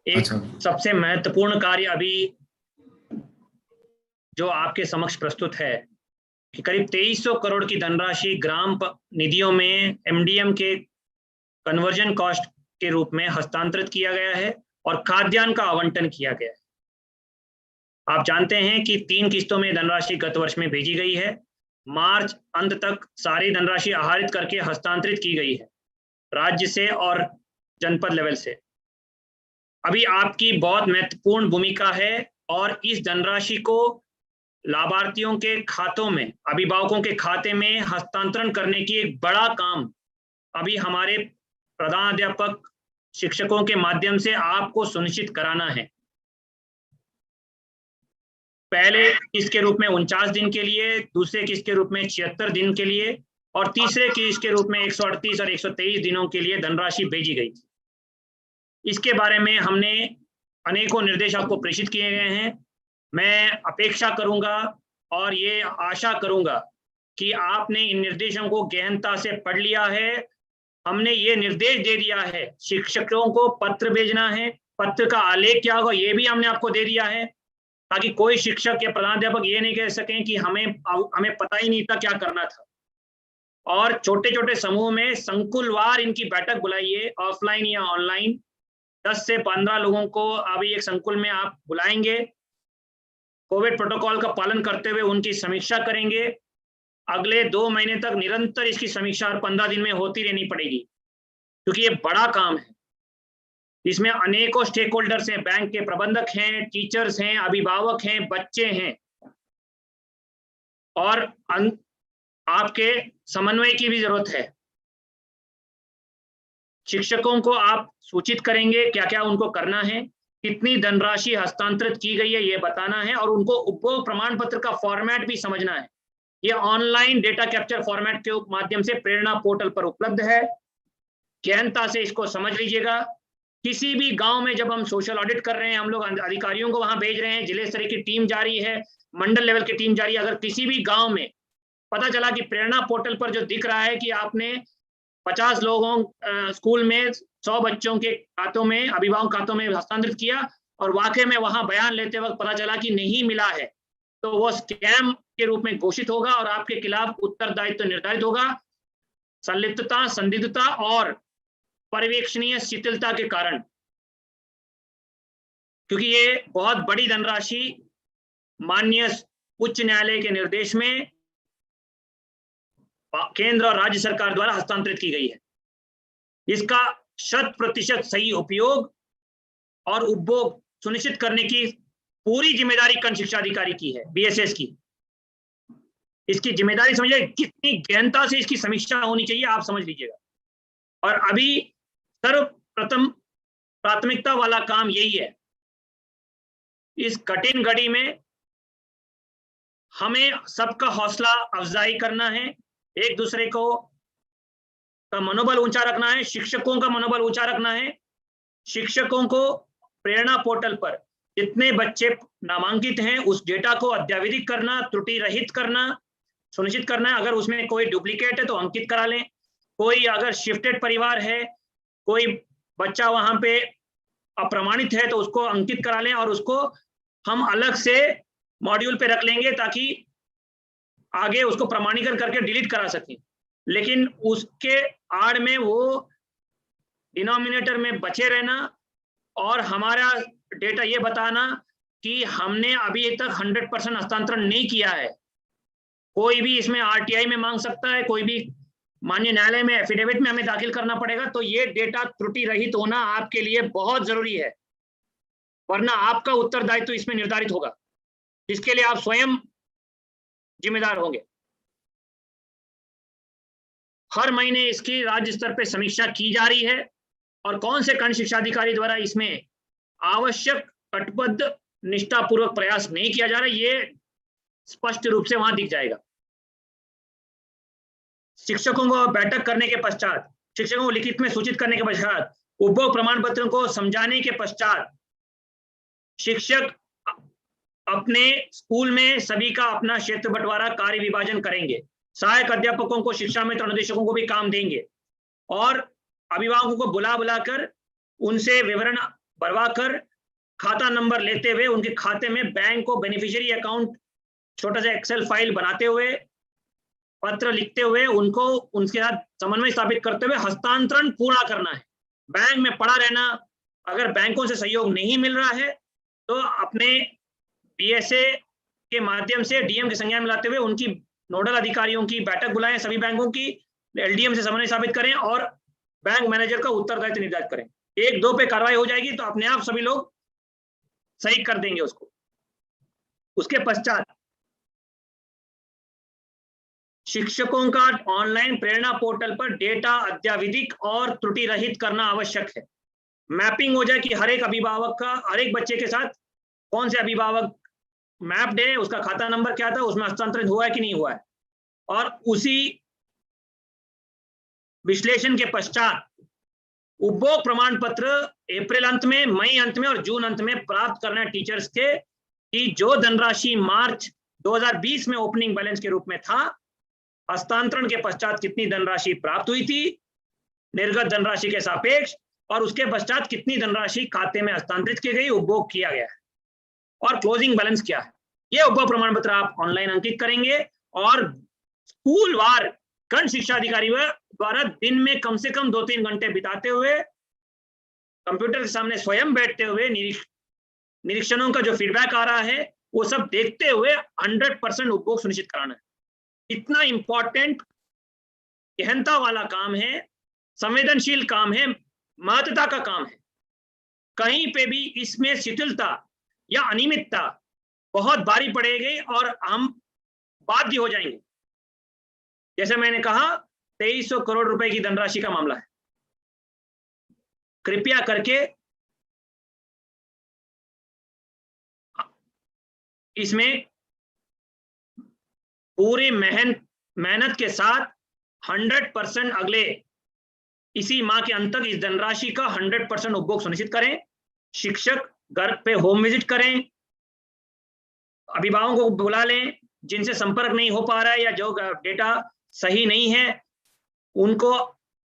E: एक सबसे महत्वपूर्ण कार्य अभी जो आपके समक्ष प्रस्तुत है कि करीब 2300 करोड़ की धनराशि ग्राम निधियों में एमडीएम के कन्वर्जन कॉस्ट के रूप में हस्तांतरित किया गया है और खाद्यान्न का आवंटन किया गया है। आप जानते हैं कि 3 किस्तों में धनराशि गत वर्ष में भेजी गई है। मार्च अंत तक सारी धनराशि आहरित करके हस्तांतरित की गई है राज्य से और जनपद लेवल से। अभी आपकी बहुत महत्वपूर्ण भूमिका है और इस धनराशि को लाभार्थियों के खातों में, अभिभावकों के खाते में हस्तांतरण करने की एक बड़ा काम अभी हमारे प्रधानाध्यापक शिक्षकों के माध्यम से आपको सुनिश्चित कराना है। पहले किस्त के रूप में 49 दिन के लिए, दूसरे किस्त के रूप में 76 दिन के लिए और तीसरे किस्त के रूप में 138 और 123 दिनों के लिए धनराशि भेजी गई थी। इसके बारे में हमने अनेकों निर्देश आपको प्रेषित किए गए हैं। मैं अपेक्षा करूंगा और ये आशा करूंगा कि आपने इन निर्देशों को गहनता से पढ़ लिया है। हमने ये निर्देश दे दिया है, शिक्षकों को पत्र भेजना है, पत्र का आलेख क्या होगा ये भी हमने आपको दे दिया है, ताकि कोई शिक्षक या प्रधानाध्यापक ये नहीं कह सकें कि हमें पता ही नहीं था क्या करना था। और छोटे छोटे समूह में संकुलवार इनकी बैठक बुलाइए, ऑफलाइन या ऑनलाइन। 10 से 15 लोगों को अभी एक संकुल में आप बुलाएंगे, कोविड प्रोटोकॉल का पालन करते हुए उनकी समीक्षा करेंगे। अगले 2 महीने तक निरंतर इसकी समीक्षा हर 15 दिन में होती रहनी पड़ेगी, क्योंकि ये बड़ा काम है। इसमें अनेकों स्टेक होल्डर्स हैं, बैंक के प्रबंधक हैं, टीचर्स हैं, अभिभावक हैं, बच्चे हैं और आपके समन्वय की भी जरूरत है। शिक्षकों को आप सूचित करेंगे क्या क्या उनको करना है, कितनी धनराशि हस्तांतरित की गई है ये बताना है और उनको उपभोग प्रमाण पत्र का फॉर्मेट भी समझना है। ये ऑनलाइन डेटा कैप्चर फॉर्मेट के माध्यम से प्रेरणा पोर्टल पर उपलब्ध है। गहनता से इसको समझ लीजिएगा। किसी भी गांव में जब हम सोशल ऑडिट कर रहे हैं, हम लोग अधिकारियों को वहां भेज रहे हैं, जिले स्तर की टीम जारी है, मंडल लेवल की टीम जारी है। अगर किसी भी गांव में पता चला कि प्रेरणा पोर्टल पर जो दिख रहा है कि आपने 50 लोगों स्कूल में 100 बच्चों के खातों में, अभिभावक खातों में हस्तांतरित किया और वाकई में वहां बयान लेते वक्त पता चला कि नहीं मिला है, तो वो स्कैम के रूप में घोषित होगा और आपके खिलाफ उत्तरदायित्व निर्धारित होगा, संलिप्तता, संदिग्धता और पर्यवेक्षणीय शिथिलता के कारण। क्योंकि ये बहुत बड़ी धनराशि माननीय उच्च न्यायालय के निर्देश में केंद्र और राज्य सरकार द्वारा हस्तांतरित की गई है। इसका 100% सही उपयोग और उपभोग सुनिश्चित करने की पूरी जिम्मेदारी खंड शिक्षा अधिकारी की है, बीएसएस की। इसकी जिम्मेदारी समझिए, कितनी गहनता से इसकी समीक्षा होनी चाहिए आप समझ लीजिएगा। और अभी सर्वप्रथम प्राथमिकता वाला काम यही है। इस कठिन घड़ी में हमें सबका हौसला अफजाई करना है, एक दूसरे को का मनोबल ऊंचा रखना है, शिक्षकों का मनोबल ऊंचा रखना है। शिक्षकों को प्रेरणा पोर्टल पर जितने बच्चे नामांकित हैं उस डेटा को अद्यतन करना, त्रुटि रहित करना, सुनिश्चित करना है। अगर उसमें कोई डुप्लीकेट है तो अंकित करा लें। कोई अगर शिफ्टेड परिवार है, कोई बच्चा वहां पे अप्रमाणित है तो उसको अंकित करा लें और उसको हम अलग से मॉड्यूल पे रख लेंगे ताकि आगे उसको प्रमाणीकरण करके डिलीट करा सकें। लेकिन उसके आड़ में वो डिनोमिनेटर में बचे रहना और हमारा डेटा ये बताना कि हमने अभी तक 100% हस्तांतरण नहीं किया है। कोई भी इसमें आरटीआई में मांग सकता है, कोई भी माननीय न्यायालय में एफिडेविट में हमें दाखिल करना पड़ेगा। तो ये डेटा त्रुटि रहित होना आपके लिए बहुत जरूरी है, वरना आपका उत्तरदायित्व इसमें निर्धारित होगा, जिसके लिए आप स्वयं जिम्मेदार होंगे। हर महीने इसकी राज्य स्तर पर समीक्षा की जा रही है और कौन से खंड शिक्षा अधिकारी द्वारा इसमें आवश्यक कटिबद्ध निष्ठापूर्वक प्रयास नहीं किया जा रहा, ये स्पष्ट रूप से वहां दिख जाएगा। शिक्षकों को बैठक करने के पश्चात, शिक्षकों को लिखित में सूचित करने के पश्चात, उपभोग प्रमाण पत्रों को समझाने के पश्चात शिक्षक अपने स्कूल में सभी का अपना क्षेत्र बंटवारा कार्य विभाजन करेंगे। सहायक अध्यापकों को, शिक्षा मित्र अनुदेशकों को भी काम देंगे और अभिभावकों को बुला कर उनसे विवरण भरवा कर खाता नंबर लेते हुए उनके खाते में बैंक को बेनिफिशियरी अकाउंट छोटा सा एक्सेल फाइल बनाते हुए, पत्र लिखते हुए, उनको उनके साथ समन्वय स्थापित करते हुए हस्तांतरण पूरा करना है। बैंक में पड़ा रहना, अगर बैंकों से सहयोग नहीं मिल रहा है तो अपने बीएसए के माध्यम से डीएम के संज्ञान में लाते हुए उनकी नोडल अधिकारियों की बैठक बुलाएं, सभी बैंकों की, एलडीएम से समन्वय स्थापित करें और बैंक मैनेजर का उत्तरदायित्व निर्धारित करें। 1-2 पे कार्रवाई हो जाएगी तो अपने आप सभी लोग सही कर देंगे उसको। उसके पश्चात शिक्षकों का ऑनलाइन प्रेरणा पोर्टल पर डेटा अद्यावधिक और त्रुटि रहित करना आवश्यक है। मैपिंग हो जाए कि हर एक अभिभावक का, हर एक बच्चे के साथ कौन से अभिभावक मैप्ड है, उसका खाता नंबर क्या था, उसमें हस्तांतरित हुआ है कि नहीं हुआ है। और उसी विश्लेषण के पश्चात उपभोग प्रमाण पत्र अप्रैल अंत में, मई अंत में और जून अंत में प्राप्त करना है टीचर्स के, कि जो धनराशि मार्च 2020 में ओपनिंग बैलेंस के रूप में था, हस्तांतरण के पश्चात कितनी धनराशि प्राप्त हुई थी निर्गत धनराशि के सापेक्ष, और उसके पश्चात कितनी धनराशि खाते में हस्तांतरित की गई, उपभोग किया गया है, और क्लोजिंग बैलेंस क्या है। ये उपभोग प्रमाण पत्र आप ऑनलाइन अंकित करेंगे और स्कूल वार खंड शिक्षा अधिकारी द्वारा दिन में कम से कम 2-3 घंटे बिताते हुए, कंप्यूटर के सामने स्वयं बैठते हुए निरीक्षणों का जो फीडबैक आ रहा है वो सब देखते हुए 100% उपभोग सुनिश्चित कराना है। इतना इंपॉर्टेंट गहनता वाला काम है, संवेदनशील काम है, महत्वता का काम है। कहीं पे भी इसमें शिथिलता या अनियमितता बहुत भारी पड़ेगी और हम बाध्य हो जाएंगे। जैसे मैंने कहा 2300 करोड़ रुपए की धनराशि का मामला है। कृपया करके इसमें पूरी मेहनत के साथ 100% अगले इसी माह के अंत तक इस धनराशि का 100% उपभोग सुनिश्चित करें। शिक्षक घर पे होम विजिट करें, अभिभावकों को बुला लें जिनसे संपर्क नहीं हो पा रहा है या जो डेटा सही नहीं है उनको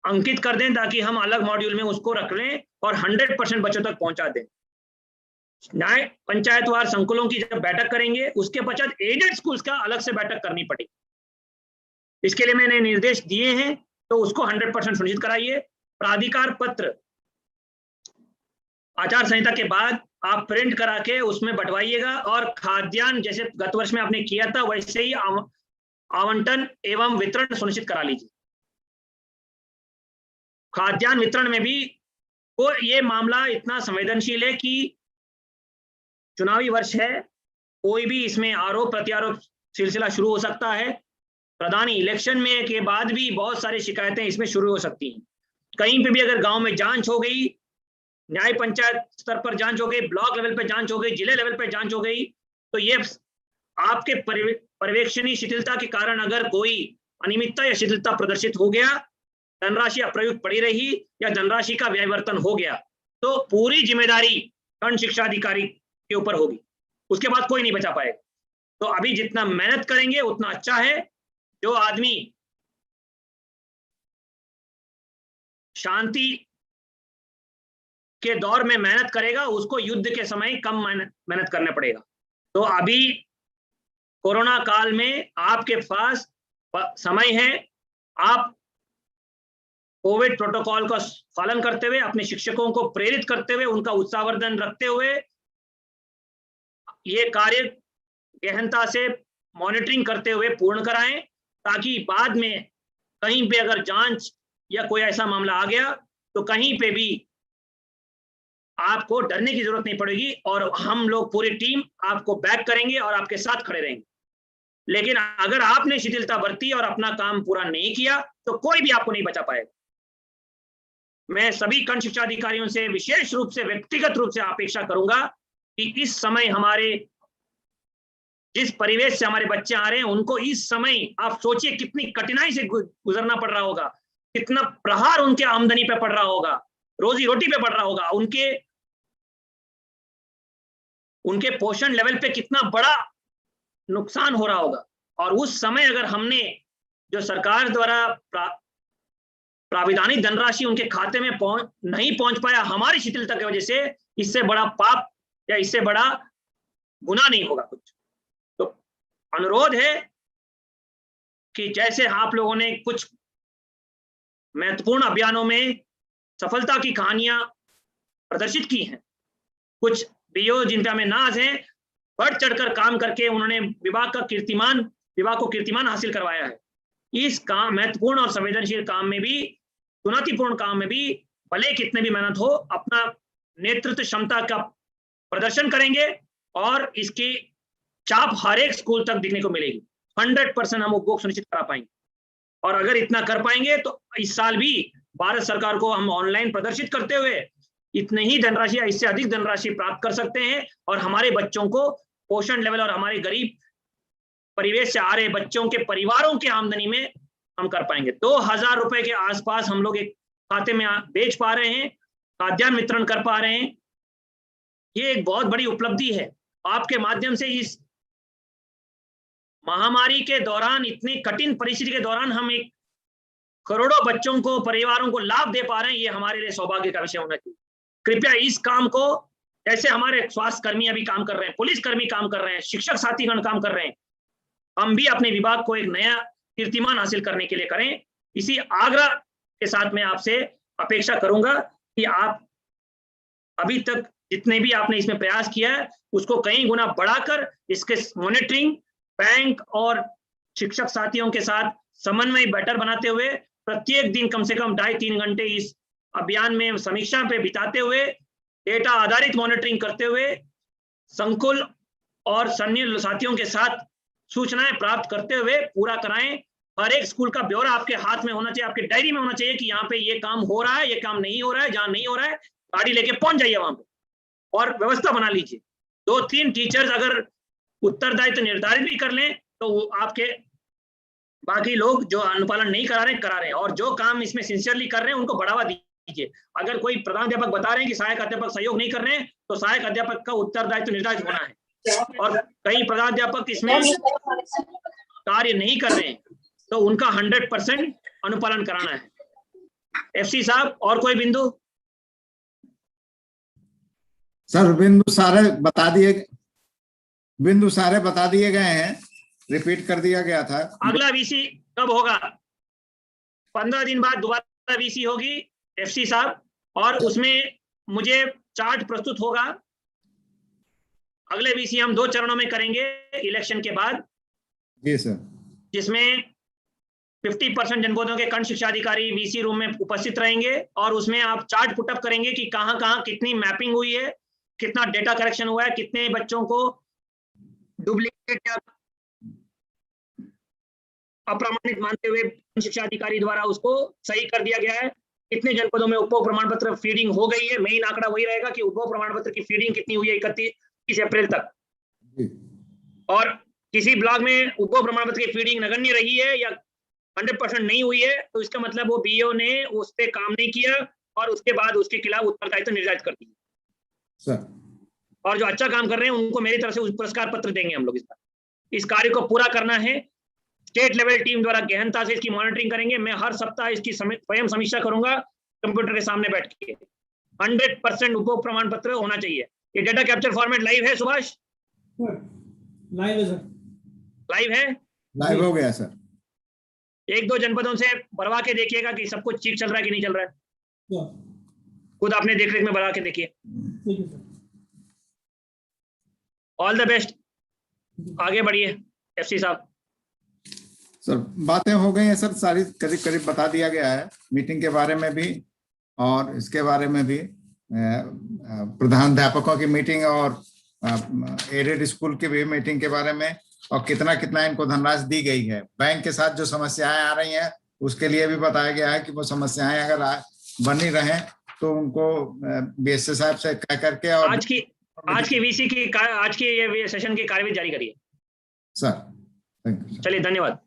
E: अंकित कर दें, ताकि हम अलग मॉड्यूल में उसको रख लें और 100% बच्चों तक पहुंचा दें। न्याय पंचायतवार संकुलों की जब बैठक करेंगे उसके पश्चात एडेड स्कूल्स का अलग से बैठक करनी पड़ेगी। इसके लिए मैंने निर्देश दिए हैं, तो उसको 100% सुनिश्चित कराइए। प्राधिकार पत्र आचार संहिता के बाद आप प्रिंट करा के उसमें बंटवाइएगा, और खाद्यान्न जैसे गत वर्ष में आपने किया था वैसे ही आवंटन एवं वितरण सुनिश्चित करा लीजिए। खाद्यान्न वितरण में भी तो ये मामला इतना संवेदनशील है कि चुनावी वर्ष है, कोई भी इसमें आरोप प्रत्यारोप सिलसिला शुरू हो सकता है। प्रधानी इलेक्शन में के बाद भी बहुत सारी शिकायतें इसमें शुरू हो सकती हैं। कहीं पे भी अगर गांव में जांच हो गई, न्याय पंचायत स्तर पर जांच हो गई, ब्लॉक लेवल पे जांच हो गई, जिले लेवल पे जांच हो गई, तो ये आपके पर्यवेक्षणीय शिथिलता के कारण अगर कोई अनियमितता या शिथिलता प्रदर्शित हो गया, धनराशि अप्रयुक्त पड़ी रही या धनराशि का व्ययवर्तन हो गया, तो पूरी जिम्मेदारी खंड शिक्षा अधिकारी के ऊपर होगी। उसके बाद कोई नहीं बचा पाएगा। तो अभी जितना मेहनत करेंगे उतना अच्छा है। जो आदमी शांति के दौर में मेहनत करेगा उसको युद्ध के समय कम मेहनत करना पड़ेगा। तो अभी कोरोना काल में आपके पास समय है, आप कोविड प्रोटोकॉल का पालन करते हुए, अपने शिक्षकों को प्रेरित करते हुए, उनका उत्साहवर्धन रखते हुए ये कार्य गहनता से मॉनिटरिंग करते हुए पूर्ण कराएं, ताकि बाद में कहीं पे अगर जांच या कोई ऐसा मामला आ गया तो कहीं पे भी आपको डरने की जरूरत नहीं पड़ेगी, और हम लोग पूरी टीम आपको बैक करेंगे और आपके साथ खड़े रहेंगे। लेकिन अगर आपने शिथिलता बरती और अपना काम पूरा नहीं किया तो कोई भी आपको नहीं बचा पाएगा। मैं सभी खंड शिक्षा अधिकारियों से विशेष रूप से, व्यक्तिगत रूप से अपेक्षा करूंगा कि इस समय हमारे जिस परिवेश से हमारे बच्चे आ रहे हैं उनको इस समय आप सोचिए कितनी कठिनाई से गुजरना पड़ रहा होगा, कितना प्रहार उनके आमदनी पे पड़ रहा होगा, रोजी रोटी पे पड़ रहा होगा, उनके पोषण लेवल पे कितना बड़ा नुकसान हो रहा होगा। और उस समय अगर हमने जो सरकार द्वारा प्राविधानिक धनराशि उनके खाते में नहीं पहुंच पाया हमारी शिथिलता की वजह से, इससे बड़ा पाप या इससे बड़ा गुनाह नहीं होगा कुछ। तो अनुरोध है कि जैसे आप लोगों ने कुछ महत्वपूर्ण अभियानों में सफलता की कहानियां प्रदर्शित की हैं, कुछ बीओ जिन पे हमें नाज है, बढ़ चढ़कर काम करके उन्होंने विभाग को कीर्तिमान हासिल करवाया है। इस काम महत्वपूर्ण और संवेदनशील काम में भी, चुनौतीपूर्ण काम में भी, भले कितने भी मेहनत हो, अपना नेतृत्व क्षमता का प्रदर्शन करेंगे और इसकी चाप हर एक स्कूल तक दिखने को मिलेगी। 100% हम उपभोग सुनिश्चित करा पाएंगे। और अगर इतना कर पाएंगे तो इस साल भी भारत सरकार को हम ऑनलाइन प्रदर्शित करते हुए इतने ही धनराशि या इससे अधिक धनराशि प्राप्त कर सकते हैं और हमारे बच्चों को पोषण लेवल और हमारे गरीब परिवेश से आ रहे बच्चों के परिवारों की आमदनी में हम कर पाएंगे। 2000 रुपए के आसपास हम लोग एक खाते में बेच पा रहे हैं, खाद्यान्न वितरण कर पा रहे हैं। ये एक बहुत बड़ी उपलब्धि है। आपके माध्यम से इस महामारी के दौरान, इतनी कठिन परिस्थिति के दौरान हम एक करोड़ों बच्चों को, परिवारों को लाभ दे पा रहे हैं। ये हमारे लिए सौभाग्य का विषय होना चाहिए। कृपया इस काम को, जैसे हमारे स्वास्थ्य कर्मी अभी काम कर रहे हैं, पुलिस कर्मी काम कर रहे हैं, शिक्षक साथीगण काम कर रहे हैं, हम भी अपने विभाग को एक नया कीर्तिमान हासिल करने के लिए करें। इसी आग्रह के साथ मैं आपसे अपेक्षा करूंगा कि आप अभी तक जितने भी आपने इसमें प्रयास किया है उसको कई गुना बढ़ाकर इसके मॉनिटरिंग, बैंक और शिक्षक साथियों के साथ समन्वय बेटर बनाते हुए प्रत्येक दिन कम से कम 2.5-3 घंटे इस अभियान में समीक्षा पे बिताते हुए, डेटा आधारित मॉनिटरिंग करते हुए, संकुल और सैन्य साथियों के साथ सूचनाएं प्राप्त करते हुए पूरा कराएं। हर एक स्कूल का ब्यौरा आपके हाथ में होना चाहिए, आपके डायरी में होना चाहिए कि यहाँ पे ये काम हो रहा है, ये काम नहीं हो रहा है। जहां नहीं हो रहा है गाड़ी लेके पहुंच जाइए वहां पे और व्यवस्था बना लीजिए। 2-3 टीचर्स अगर उत्तरदायित्व निर्धारित भी कर लें तो वो आपके बाकी लोग जो अनुपालन नहीं करा रहे हैं, और जो काम इसमें सिंसियरली कर रहे हैं उनको बढ़ावा दीजिए। अगर कोई प्रधानाध्यापक बता रहे हैं कि सहायक अध्यापक सहयोग नहीं कर रहे हैं तो सहायक अध्यापक का उत्तरदायित्व निर्धारित होना है। और कई प्रधानाध्यापक इसमें कार्य नहीं कर रहे हैं तो उनका 100% अनुपालन कराना है। एफसी साहब, और कोई बिंदु?
B: सर बिंदु सारे बता दिए गए हैं, रिपीट कर दिया गया था।
E: अगला वीसी कब होगा? 15 दिन बाद दोबारा वीसी होगी एफसी साहब, और उसमें मुझे चार्ट प्रस्तुत होगा। अगले वीसी हम 2 चरणों में करेंगे इलेक्शन के बाद।
B: जी सर।
E: जिसमें 50% जनपदों के खंड शिक्षा अधिकारी वीसी रूम में उपस्थित रहेंगे और उसमें आप चार्ट पुटअप करेंगे कि कहां कितनी मैपिंग हुई है, कितना डेटा करेक्शन हुआ है, कितने बच्चों को डुप्लीकेट या अप्रमाणित मानते हुए शिक्षा अधिकारी द्वारा उसको सही कर दिया गया है, कितने जनपदों में उपभोग प्रमाण पत्र फीडिंग हो गई है। मेन आंकड़ा वही रहेगा कि उपभोग प्रमाण पत्र की फीडिंग कितनी हुई है 31 अप्रैल तक, और किसी ब्लॉक में उपभोग प्रमाण पत्र की फीडिंग नगण्य रही है या 100% नहीं हुई है तो इसका मतलब वो बीओ ने उस पर काम नहीं किया और उसके बाद उसके खिलाफ उत्तरदायित्व निर्धारित कर दिया
B: सर।
E: और जो अच्छा काम कर रहे हैं उनको मेरी तरफ से पुरस्कार पत्र देंगे हम लोग। इस कार्य को पूरा करना है। स्टेट लेवल टीम द्वारा गहनता से इसकी मॉनिटरिंग करेंगे। मैं हर सप्ताह इसकी स्वयं समीक्षा करूंगा कंप्यूटर के सामने बैठ के। 100% उपभोग प्रमाण पत्र होना चाहिए। ये डेटा कैप्चर फॉर्मेट लाइव है सुभाष?
A: लाइव है सर।
E: लाइव है?
B: लाइव हो गया सर।
E: 1-2 जनपदों से भरवा के देखिएगा कि सब कुछ ठीक चल रहा है कि नहीं चल रहा है। खुद आपने देख रेख में भरवा के देखिए। ऑल द बेस्ट, आगे बढ़िए एफसी साहब।
B: सर बातें हो गई हैं सर, सारी करीब करीब बता दिया गया है, मीटिंग के बारे में भी और इसके बारे में भी, प्रधानाध्यापकों की मीटिंग और एडेड स्कूल की भी मीटिंग के बारे में, और कितना कितना इनको धनराशि दी गई है। बैंक के साथ जो समस्याएं आ रही हैं उसके लिए भी बताया गया है कि वो समस्याएं अगर बनी रहें तो उनको बीएसए साहब से कह करके, और
E: आज की वीसी की आज के ये सेशन की कार्यवाही जारी करिए
B: सर। Thank you.
E: चलिए, धन्यवाद।